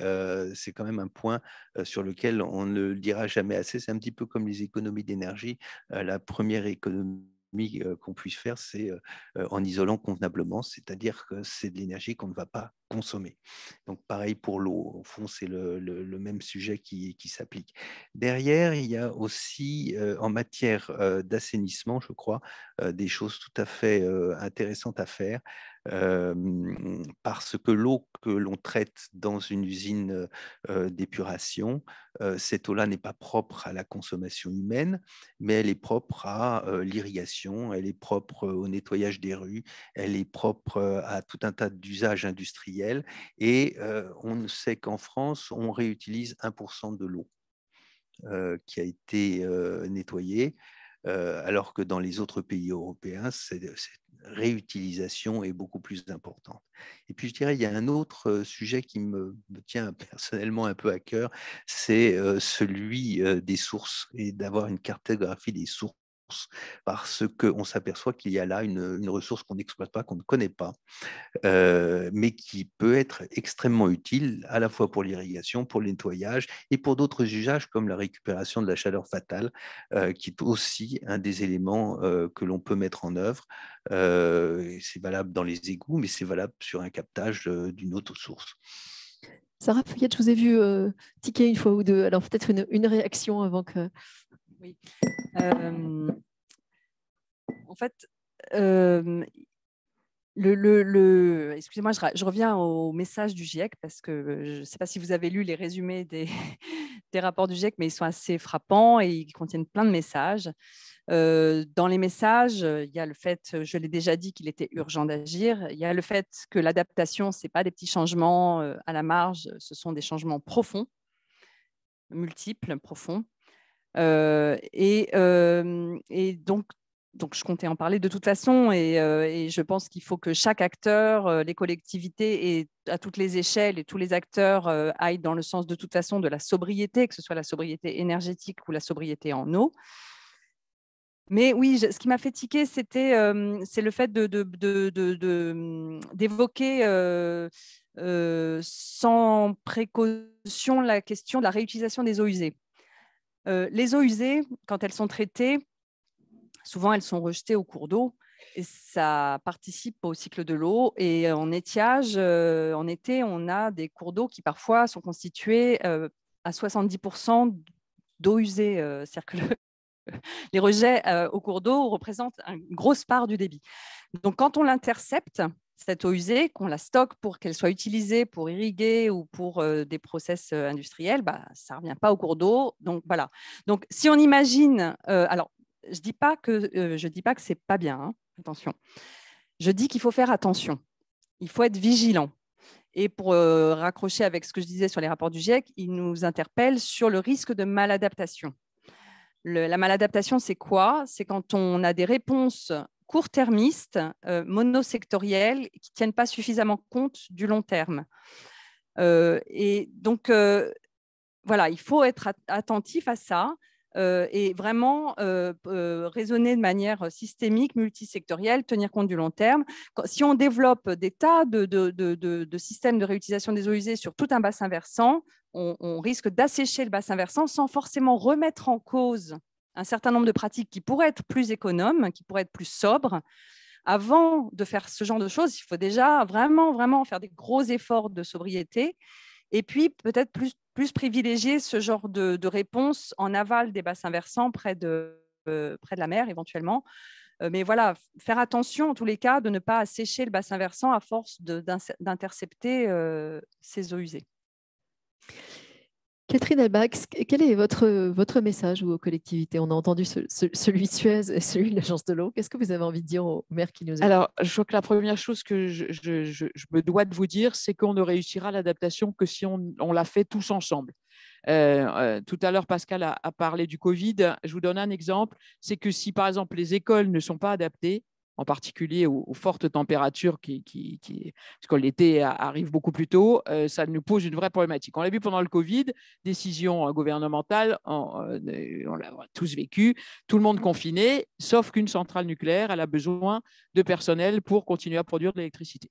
quand même un point sur lequel on ne le dira jamais assez. C'est un petit peu comme les économies d'énergie. La première économie qu'on puisse faire, c'est en isolant convenablement, c'est-à-dire que c'est de l'énergie qu'on ne va pas consommer. Donc, pareil pour l'eau. Au fond, c'est le même sujet qui s'applique. Derrière, il y a aussi, en matière d'assainissement, je crois, des choses tout à fait intéressantes à faire. Parce que l'eau que l'on traite dans une usine d'épuration, cette eau-là n'est pas propre à la consommation humaine, mais elle est propre à l'irrigation, elle est propre au nettoyage des rues, elle est propre à tout un tas d'usages industriels. Et on sait qu'en France, on réutilise 1% de l'eau qui a été nettoyée, alors que dans les autres pays européens, cette réutilisation est beaucoup plus importante. Et puis, je dirais, il y a un autre sujet qui me tient personnellement un peu à cœur, c'est celui des sources et d'avoir une cartographie des sources, parce qu'on s'aperçoit qu'il y a là une ressource qu'on n'exploite pas, qu'on ne connaît pas, mais qui peut être extrêmement utile à la fois pour l'irrigation, pour le nettoyage et pour d'autres usages comme la récupération de la chaleur fatale, qui est aussi un des éléments que l'on peut mettre en œuvre. C'est valable dans les égouts, mais c'est valable sur un captage d'une autre source. Sarah Feuillette, je vous ai vu tiquer une fois ou deux. Alors peut-être une réaction avant que… Oui. En fait, excusez-moi, je reviens au message du GIEC parce que je ne sais pas si vous avez lu les résumés des rapports du GIEC, mais ils sont assez frappants et ils contiennent plein de messages. Dans les messages, il y a le fait, je l'ai déjà dit, qu'il était urgent d'agir. Il y a le fait que l'adaptation, ce n'est pas des petits changements à la marge, ce sont des changements profonds, multiples, profonds. Et donc, je comptais en parler de toute façon et je pense qu'il faut que chaque acteur, les collectivités et à toutes les échelles et tous les acteurs aillent dans le sens de toute façon de la sobriété, que ce soit la sobriété énergétique ou la sobriété en eau. Mais oui, ce qui m'a fait tiquer, c'est le fait d'évoquer sans précaution la question de la réutilisation des eaux usées. Les eaux usées, quand elles sont traitées, souvent, elles sont rejetées au cours d'eau et ça participe au cycle de l'eau. Et en étiage, en été, on a des cours d'eau qui parfois sont constitués à 70% d'eau usée. C'est-à-dire que les rejets au cours d'eau représentent une grosse part du débit. Donc, quand on l'intercepte, cette eau usée, qu'on la stocke pour qu'elle soit utilisée pour irriguer ou pour des process industriels, ça ne revient pas au cours d'eau. Donc, voilà. Donc, si on imagine… alors, je ne dis pas que ce n'est pas bien, hein, attention. Je dis qu'il faut faire attention. Il faut être vigilant. Et pour raccrocher avec ce que je disais sur les rapports du GIEC, il nous interpelle sur le risque de maladaptation. La maladaptation, c'est quoi? C'est quand on a des réponses court-termistes, monosectorielles, qui ne tiennent pas suffisamment compte du long terme. Et donc, voilà, il faut être attentif à ça. Et vraiment raisonner de manière systémique, multisectorielle, tenir compte du long terme. Si on développe des tas de systèmes de réutilisation des eaux usées sur tout un bassin versant, on risque d'assécher le bassin versant sans forcément remettre en cause un certain nombre de pratiques qui pourraient être plus économes, qui pourraient être plus sobres. Avant de faire ce genre de choses, il faut déjà vraiment faire des gros efforts de sobriété. Et puis, peut-être plus privilégier ce genre de réponse en aval des bassins versants, près de la mer éventuellement. Mais voilà, faire attention en tous les cas de ne pas assécher le bassin versant à force d'intercepter ces eaux usées. Catherine Elbach, quel est votre message aux collectivités? On a entendu celui de Suez et celui de l'Agence de l'eau. Qu'est-ce que vous avez envie de dire aux maires qui nous écoutent? Alors, je crois que la première chose que je me dois de vous dire, c'est qu'on ne réussira l'adaptation que si on la fait tous ensemble. Tout à l'heure, Pascal a parlé du Covid. Je vous donne un exemple. C'est que si, par exemple, les écoles ne sont pas adaptées, en particulier aux fortes températures parce que l'été arrive beaucoup plus tôt, ça nous pose une vraie problématique. On l'a vu pendant le Covid, décision gouvernementale, on l'a tous vécu, tout le monde confiné, sauf qu'une centrale nucléaire, elle a besoin de personnel pour continuer à produire de l'électricité.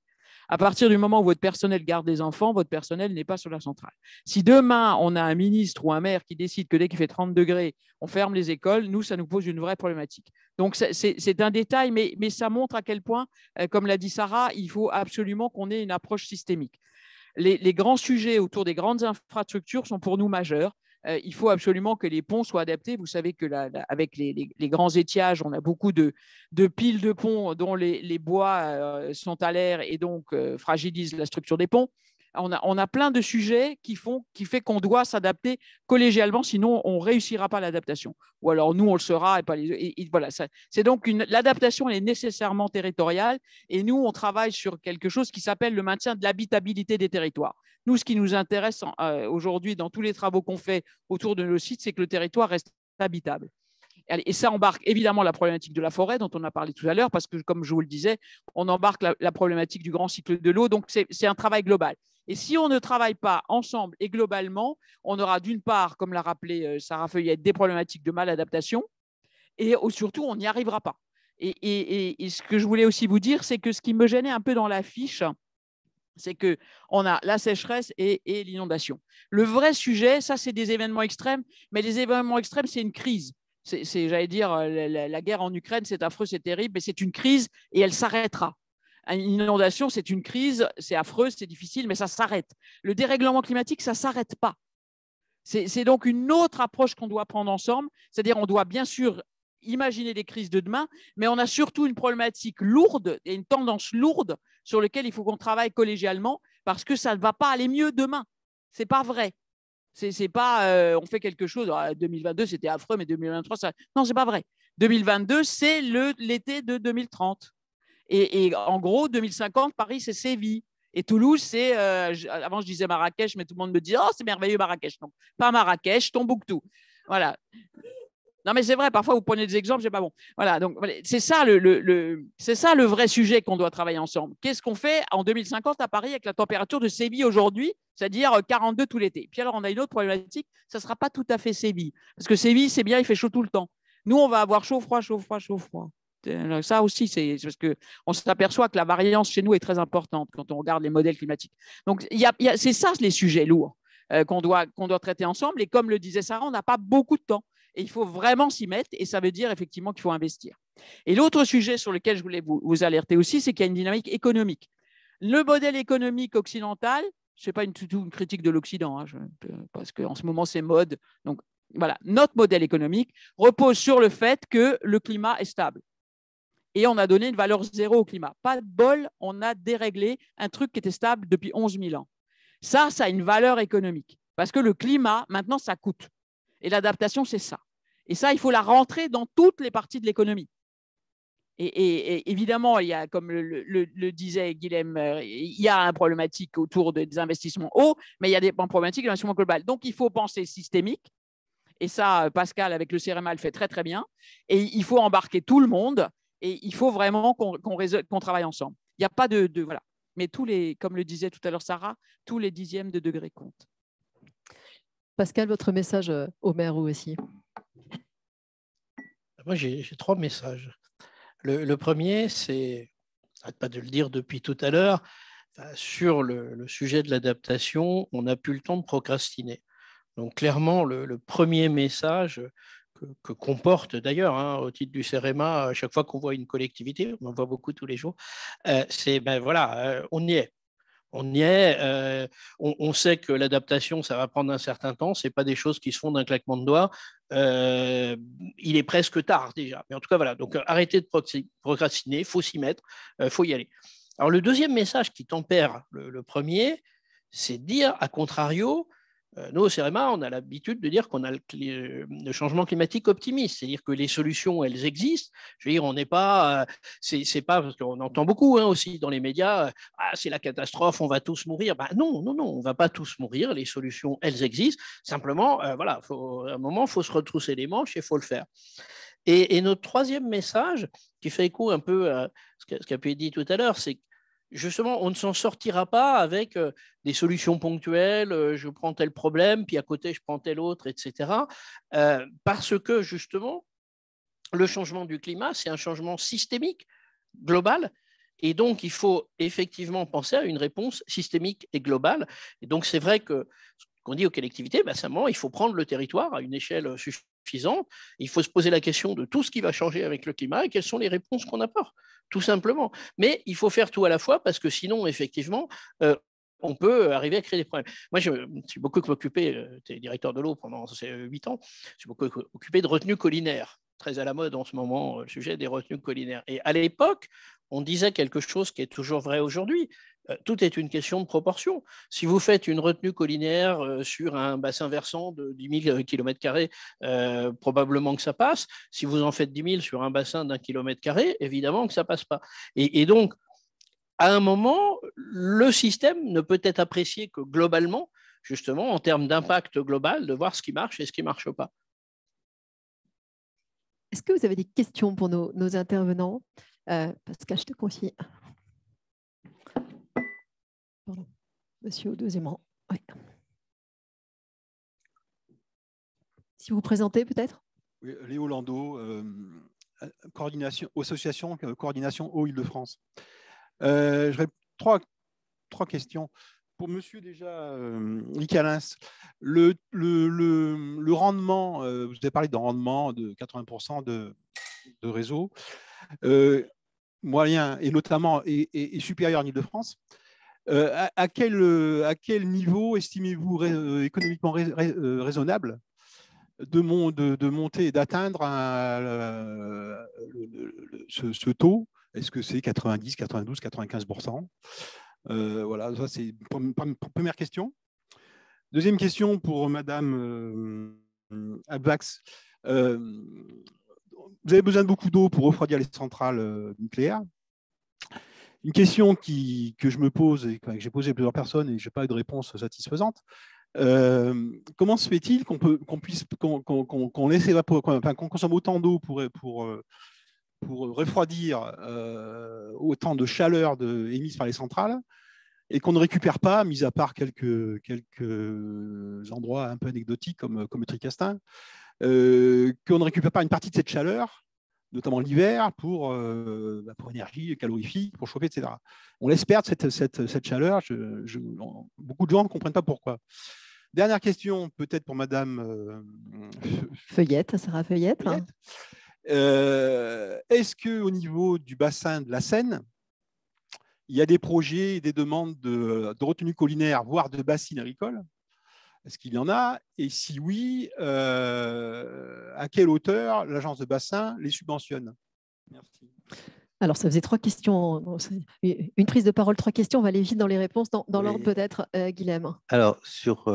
À partir du moment où votre personnel garde des enfants, votre personnel n'est pas sur la centrale. Si demain, on a un ministre ou un maire qui décide que dès qu'il fait 30 degrés, on ferme les écoles, nous, ça nous pose une vraie problématique. Donc, c'est un détail, mais ça montre à quel point, comme l'a dit Sarah, il faut absolument qu'on ait une approche systémique. Les grands sujets autour des grandes infrastructures sont pour nous majeurs. Il faut absolument que les ponts soient adaptés. Vous savez que avec les grands étiages, on a beaucoup de piles de ponts dont les bois sont à l'air et donc fragilisent la structure des ponts. On a plein de sujets qui fait qu'on doit s'adapter collégialement, sinon on ne réussira pas l'adaptation. Ou alors nous, on le sera. Voilà, c'est donc l'adaptation est nécessairement territoriale et nous, on travaille sur quelque chose qui s'appelle le maintien de l'habitabilité des territoires. Nous, ce qui nous intéresse aujourd'hui dans tous les travaux qu'on fait autour de nos sites, c'est que le territoire reste habitable. Et ça embarque évidemment la problématique de la forêt dont on a parlé tout à l'heure, parce que, comme je vous le disais, on embarque la problématique du grand cycle de l'eau. Donc, c'est un travail global. Et si on ne travaille pas ensemble et globalement, on aura d'une part, comme l'a rappelé Sarah Feuillette, des problématiques de maladaptation et surtout, on n'y arrivera pas. Et ce que je voulais aussi vous dire, c'est que ce qui me gênait un peu dans l'affiche, c'est qu'on a la sécheresse et l'inondation. Le vrai sujet, ça, c'est des événements extrêmes, mais les événements extrêmes, c'est une crise. J'allais dire, la guerre en Ukraine, c'est affreux, c'est terrible, mais c'est une crise et elle s'arrêtera. Une inondation, c'est une crise, c'est affreux, c'est difficile, mais ça s'arrête. Le dérèglement climatique, ça ne s'arrête pas. C'est donc une autre approche qu'on doit prendre ensemble, c'est-à-dire on doit bien sûr imaginer les crises de demain, mais on a surtout une problématique lourde et une tendance lourde sur laquelle il faut qu'on travaille collégialement parce que ça ne va pas aller mieux demain. Ce n'est pas vrai. C'est pas on fait quelque chose. 2022, c'était affreux, mais 2023, ça... Non, ce n'est pas vrai. 2022, c'est l'été de 2030. Et en gros, 2050, Paris, c'est Séville. Et Toulouse, c'est... avant, je disais Marrakech, mais tout le monde me dit « Oh, c'est merveilleux, Marrakech ». Non, pas Marrakech, Tombouctou. Voilà. Non, mais c'est vrai, parfois, vous prenez des exemples, c'est pas bon. Voilà, donc c'est ça c'est ça le vrai sujet qu'on doit travailler ensemble. Qu'est-ce qu'on fait en 2050 à Paris avec la température de Séville aujourd'hui, c'est-à-dire 42 tout l'été. Puis alors, on a une autre problématique, ça ne sera pas tout à fait Séville. Parce que Séville, c'est bien, il fait chaud tout le temps. Nous, on va avoir chaud, froid, chaud, froid, chaud, froid. Ça aussi, c'est parce qu'on s'aperçoit que la variance chez nous est très importante quand on regarde les modèles climatiques. Donc, c'est ça les sujets lourds qu'on doit traiter ensemble. Et comme le disait Sarah, on n'a pas beaucoup de temps. Et il faut vraiment s'y mettre, et ça veut dire effectivement qu'il faut investir. Et l'autre sujet sur lequel je voulais vous alerter aussi, c'est qu'il y a une dynamique économique. Le modèle économique occidental, ce n'est pas une critique de l'Occident, hein, parce qu'en ce moment, c'est mode. Donc, voilà, notre modèle économique repose sur le fait que le climat est stable. Et on a donné une valeur zéro au climat. Pas de bol, on a déréglé un truc qui était stable depuis 11 000 ans. Ça a une valeur économique, parce que le climat, maintenant, ça coûte. Et l'adaptation, c'est ça. Et ça, il faut la rentrer dans toutes les parties de l'économie. Et évidemment, il y a, comme le disait Guilhem, il y a une problématique autour des investissements hauts, mais il y a des problématiques d'investissement global. Donc, il faut penser systémique. Et ça, Pascal, avec le CEREMA, le fait très, très bien. Et il faut embarquer tout le monde. Et il faut vraiment qu'on travaille ensemble. Il n'y a pas de voilà. Mais comme le disait tout à l'heure Sarah, tous les dixièmes de degré comptent. Pascal, votre message au maire aussi. Moi, j'ai 3 messages. Le premier, c'est, j'arrête pas de le dire depuis tout à l'heure, sur le sujet de l'adaptation, on n'a plus le temps de procrastiner. Donc clairement, le premier message que comporte d'ailleurs, hein, au titre du CEREMA, à chaque fois qu'on voit une collectivité, on en voit beaucoup tous les jours, c'est voilà, on y est. On y est, on sait que l'adaptation, ça va prendre un certain temps, ce n'est pas des choses qui se font d'un claquement de doigts. Il est presque tard déjà. Mais en tout cas, voilà, donc arrêtez de procrastiner, il faut s'y mettre, il faut y aller. Alors le deuxième message qui tempère le premier, c'est de dire, à contrario, nous, au CEREMA, on a l'habitude de dire qu'on a le changement climatique optimiste, c'est-à-dire que les solutions, elles existent. Je veux dire, on n'est pas, c'est pas parce qu'on entend beaucoup hein, aussi dans les médias, c'est la catastrophe, on va tous mourir. Ben non, on ne va pas tous mourir. Les solutions, elles existent. Simplement, voilà, à un moment, il faut se retrousser les manches et il faut le faire. Et notre troisième message, qui fait écho un peu à ce qu'a pu être dit tout à l'heure, c'est justement, on ne s'en sortira pas avec des solutions ponctuelles, je prends tel problème, puis à côté, je prends tel autre, etc. Parce que, justement, le changement du climat, c'est un changement systémique, global, Et donc, il faut effectivement penser à une réponse systémique et globale. Et donc, c'est vrai que ce qu'on dit aux collectivités, simplement, il faut prendre le territoire à une échelle suffisante. Il faut se poser la question de tout ce qui va changer avec le climat et quelles sont les réponses qu'on apporte, tout simplement. Mais il faut faire tout à la fois parce que sinon, effectivement, on peut arriver à créer des problèmes. Moi, je suis beaucoup occupé, j'étais directeur de l'eau pendant 8 ans, je suis beaucoup occupé de retenues collinaires. Très à la mode en ce moment, le sujet des retenues collinaires. Et à l'époque, on disait quelque chose qui est toujours vrai aujourd'hui. Tout est une question de proportion. Si vous faites une retenue collinaire sur un bassin versant de 10 000 km², probablement que ça passe. Si vous en faites 10 000 sur un bassin d'1 km², évidemment que ça ne passe pas. Et donc, à un moment, le système ne peut être apprécié que globalement, justement, en termes d'impact global, de voir ce qui marche et ce qui ne marche pas. Est-ce que vous avez des questions pour nos intervenants? Pascal, je te confie. Pardon. Monsieur au deuxième rang. Oui. Si vous vous présentez peut-être. Oui, Léo Landau, association coordination eau Île-de-France. J'aurais trois questions. Pour monsieur déjà, Licalins, le rendement, vous avez parlé d'un rendement de 80% de réseau, moyen et notamment et supérieur en Île-de-France. À quel niveau estimez-vous économiquement raisonnable de monter et d'atteindre ce taux? Est-ce que c'est 90, 92, 95%? Voilà, ça c'est une première question. Deuxième question pour Madame Abbax. Vous avez besoin de beaucoup d'eau pour refroidir les centrales nucléaires. Une question que je me pose et que j'ai posée à plusieurs personnes et je n'ai pas eu de réponse satisfaisante. Comment se fait-il qu'on laisse qu'on consomme autant d'eau pour refroidir autant de chaleur émise par les centrales et qu'on ne récupère pas, mis à part quelques endroits un peu anecdotiques comme le Tricastin, qu'on ne récupère pas une partie de cette chaleur, notamment l'hiver, pour énergie calorifique, pour chauffer, etc. On laisse perdre cette chaleur. Beaucoup de gens ne comprennent pas pourquoi. Dernière question, peut-être pour Madame Feuillette, Sarah Feuillette. Est-ce qu'au niveau du bassin de la Seine, il y a des projets et des demandes de retenue collinaire, voire de bassines agricoles? Est-ce qu'il y en a? Et si oui, à quelle hauteur l'agence de bassin les subventionne? Merci. Alors, ça faisait 3 questions. Une prise de parole, 3 questions. On va aller vite dans les réponses. Dans Oui. l'ordre peut-être, Guilhem. Alors, sur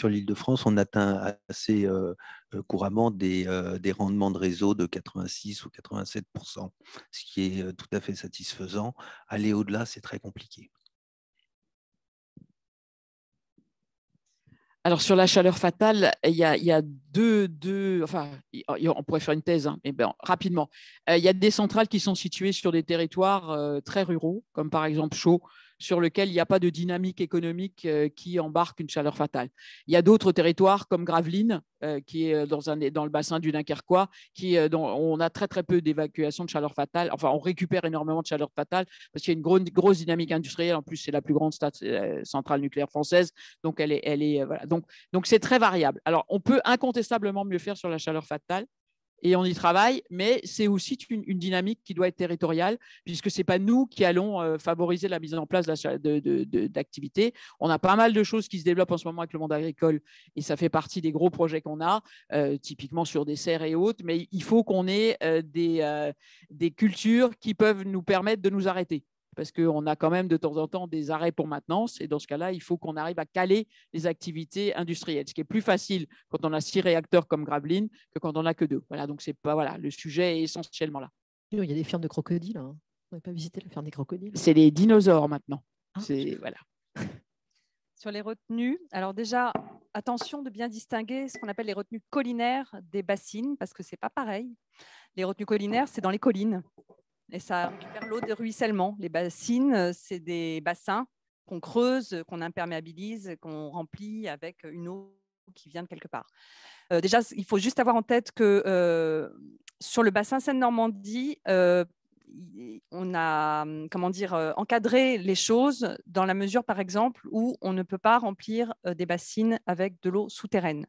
l'Île-de-France, on atteint assez couramment des rendements de réseau de 86 ou 87%, ce qui est tout à fait satisfaisant. Aller au-delà, c'est très compliqué. Alors, sur la chaleur fatale, il y a enfin, on pourrait faire une thèse, hein, mais rapidement. Il y a des centrales qui sont situées sur des territoires très ruraux, comme par exemple Chaux, sur lequel il n'y a pas de dynamique économique qui embarque une chaleur fatale. Il y a d'autres territoires comme Gravelines, qui est dans le bassin du Dunkerquois, dont on a très, très peu d'évacuation de chaleur fatale. Enfin, on récupère énormément de chaleur fatale parce qu'il y a une grosse dynamique industrielle. En plus, c'est la plus grande centrale nucléaire française. Donc, voilà. Donc, c'est très variable. Alors, on peut incontestablement mieux faire sur la chaleur fatale. Et on y travaille, mais c'est aussi une dynamique qui doit être territoriale, puisque ce n'est pas nous qui allons favoriser la mise en place d'activités. On a pas mal de choses qui se développent en ce moment avec le monde agricole, et ça fait partie des gros projets qu'on a, typiquement sur des serres et autres, mais il faut qu'on ait des cultures qui peuvent nous permettre de nous arrêter. Parce qu'on a quand même de temps en temps des arrêts pour maintenance. Et dans ce cas-là, il faut qu'on arrive à caler les activités industrielles, ce qui est plus facile quand on a 6 réacteurs comme Gravelines que quand on n'a que 2. Voilà, donc le sujet est essentiellement là. Il y a des fermes de crocodiles. Hein. On n'a pas visité la ferme des crocodiles. C'est les dinosaures maintenant. Voilà. Sur les retenues, alors déjà, attention de bien distinguer ce qu'on appelle les retenues collinaires des bassines, parce que ce n'est pas pareil. Les retenues collinaires, c'est dans les collines. Et ça récupère l'eau de ruissellement. Les bassines, c'est des bassins qu'on creuse, qu'on imperméabilise, qu'on remplit avec une eau qui vient de quelque part. Déjà, il faut juste avoir en tête que sur le bassin Seine-Normandie, on a encadré les choses dans la mesure, par exemple, où on ne peut pas remplir des bassines avec de l'eau souterraine.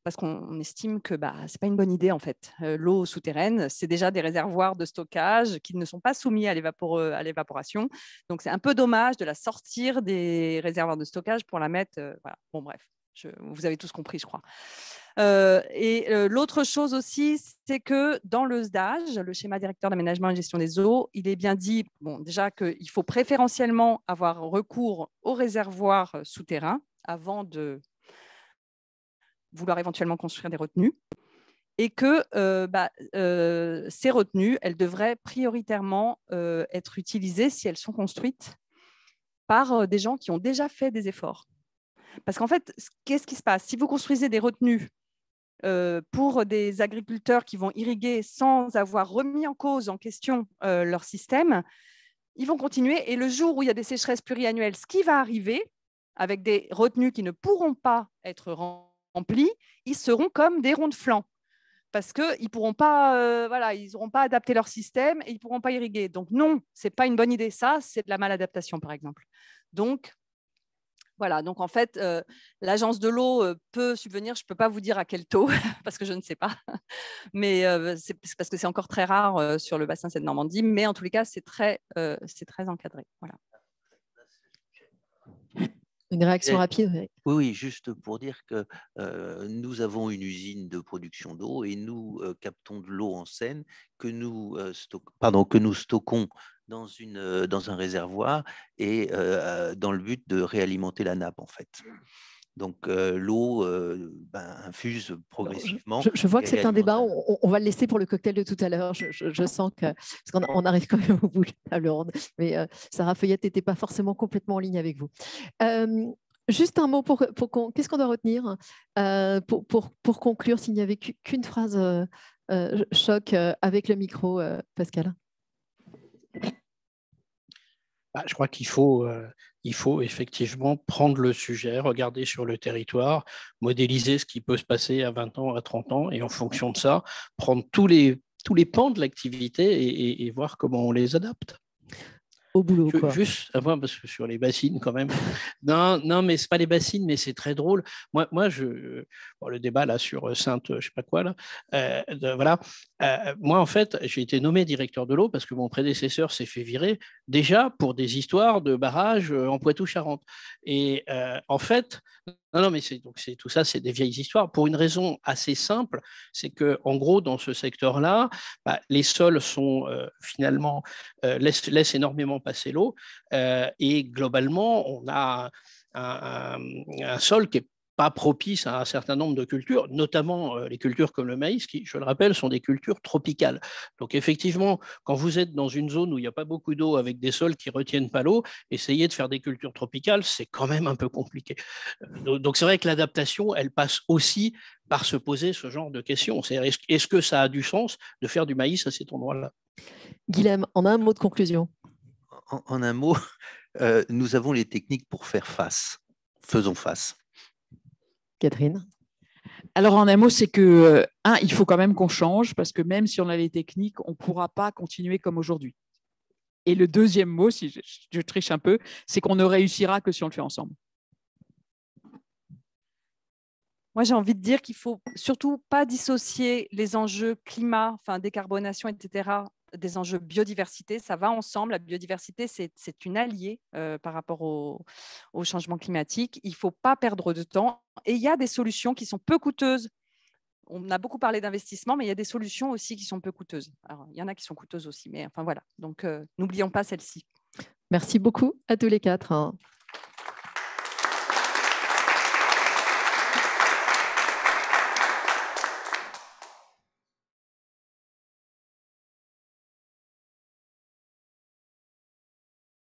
Parce qu'on estime que ce n'est pas une bonne idée, en fait. L'eau souterraine, c'est déjà des réservoirs de stockage qui ne sont pas soumis à l'évaporation. Donc, c'est un peu dommage de la sortir des réservoirs de stockage pour la mettre… voilà. Bon, bref, vous avez tous compris, je crois. L'autre chose aussi, c'est que dans le SDAGE, le schéma directeur d'aménagement et de gestion des eaux, il est bien dit déjà qu'il faut préférentiellement avoir recours aux réservoirs souterrains avant de vouloir éventuellement construire des retenues, et que ces retenues, elles devraient prioritairement être utilisées si elles sont construites par des gens qui ont déjà fait des efforts. Parce qu'en fait, qu'est-ce qui se passe? Si vous construisez des retenues pour des agriculteurs qui vont irriguer sans avoir remis en question leur système, ils vont continuer, et le jour où il y a des sécheresses pluriannuelles, ce qui va arriver avec des retenues qui ne pourront pas être remplis, ils seront comme des ronds de flanc parce qu'ils n'auront pas, adapté leur système et ils ne pourront pas irriguer. Donc non, ce n'est pas une bonne idée. Ça, c'est de la maladaptation, par exemple. Donc, voilà. Donc, en fait, l'agence de l'eau peut subvenir. Je ne peux pas vous dire à quel taux parce que je ne sais pas. Mais c'est parce que c'est encore très rare sur le bassin Seine-Normandie. Mais en tous les cas, c'est très encadré. Voilà. Une réaction rapide? Oui, juste pour dire que nous avons une usine de production d'eau et nous captons de l'eau en Seine que nous stockons dans un réservoir et dans le but de réalimenter la nappe, en fait. Donc, l'eau infuse progressivement. Je vois que c'est un débat. On va le laisser pour le cocktail de tout à l'heure. Je sens que… Parce qu'on arrive quand même au bout de la table ronde. Mais Sarah Feuillette n'était pas forcément complètement en ligne avec vous. Juste un mot qu'est-ce qu'on doit retenir pour conclure, s'il n'y avait qu'une phrase choc avec le micro, Pascal. Je crois qu'il faut effectivement prendre le sujet, regarder sur le territoire, modéliser ce qui peut se passer à 20 ans, à 30 ans, et en fonction de ça, prendre tous les pans de l'activité et voir comment on les adapte. Au boulot, quoi. Juste avant, parce que sur les bassines, quand même. Non, mais ce n'est pas les bassines, mais c'est très drôle. Moi le débat là sur Sainte, je ne sais pas quoi, là, voilà. Moi, en fait, j'ai été nommé directeur de l'eau parce que mon prédécesseur s'est fait virer déjà pour des histoires de barrages en Poitou-Charentes. Et en fait, non, mais tout ça, c'est des vieilles histoires. Pour une raison assez simple, c'est que, en gros, dans ce secteur-là, les sols sont finalement laissent énormément passer l'eau et globalement, on a un sol qui est pas propice à un certain nombre de cultures, notamment les cultures comme le maïs, qui, je le rappelle, sont des cultures tropicales. Donc effectivement, quand vous êtes dans une zone où il n'y a pas beaucoup d'eau avec des sols qui ne retiennent pas l'eau, essayer de faire des cultures tropicales, c'est quand même un peu compliqué. Donc c'est vrai que l'adaptation, elle passe aussi par se poser ce genre de questions. Est-ce que ça a du sens de faire du maïs à cet endroit-là? Guilhem, en un mot de conclusion. En un mot, nous avons les techniques pour faire face. Faisons face. Catherine? Alors, en un mot, c'est que, il faut quand même qu'on change parce que même si on a les techniques, on ne pourra pas continuer comme aujourd'hui. Et le deuxième mot, si je triche un peu, c'est qu'on ne réussira que si on le fait ensemble. Moi, j'ai envie de dire qu'il ne faut surtout pas dissocier les enjeux climat, décarbonation, etc., des enjeux biodiversité. Ça va ensemble. La biodiversité, c'est une alliée par rapport au changement climatique. Il ne faut pas perdre de temps. Et il y a des solutions qui sont peu coûteuses. On a beaucoup parlé d'investissement, mais il y a des solutions aussi qui sont peu coûteuses. Alors, il y en a qui sont coûteuses aussi, mais enfin voilà. Donc, n'oublions pas celle-ci. Merci beaucoup à tous les quatre.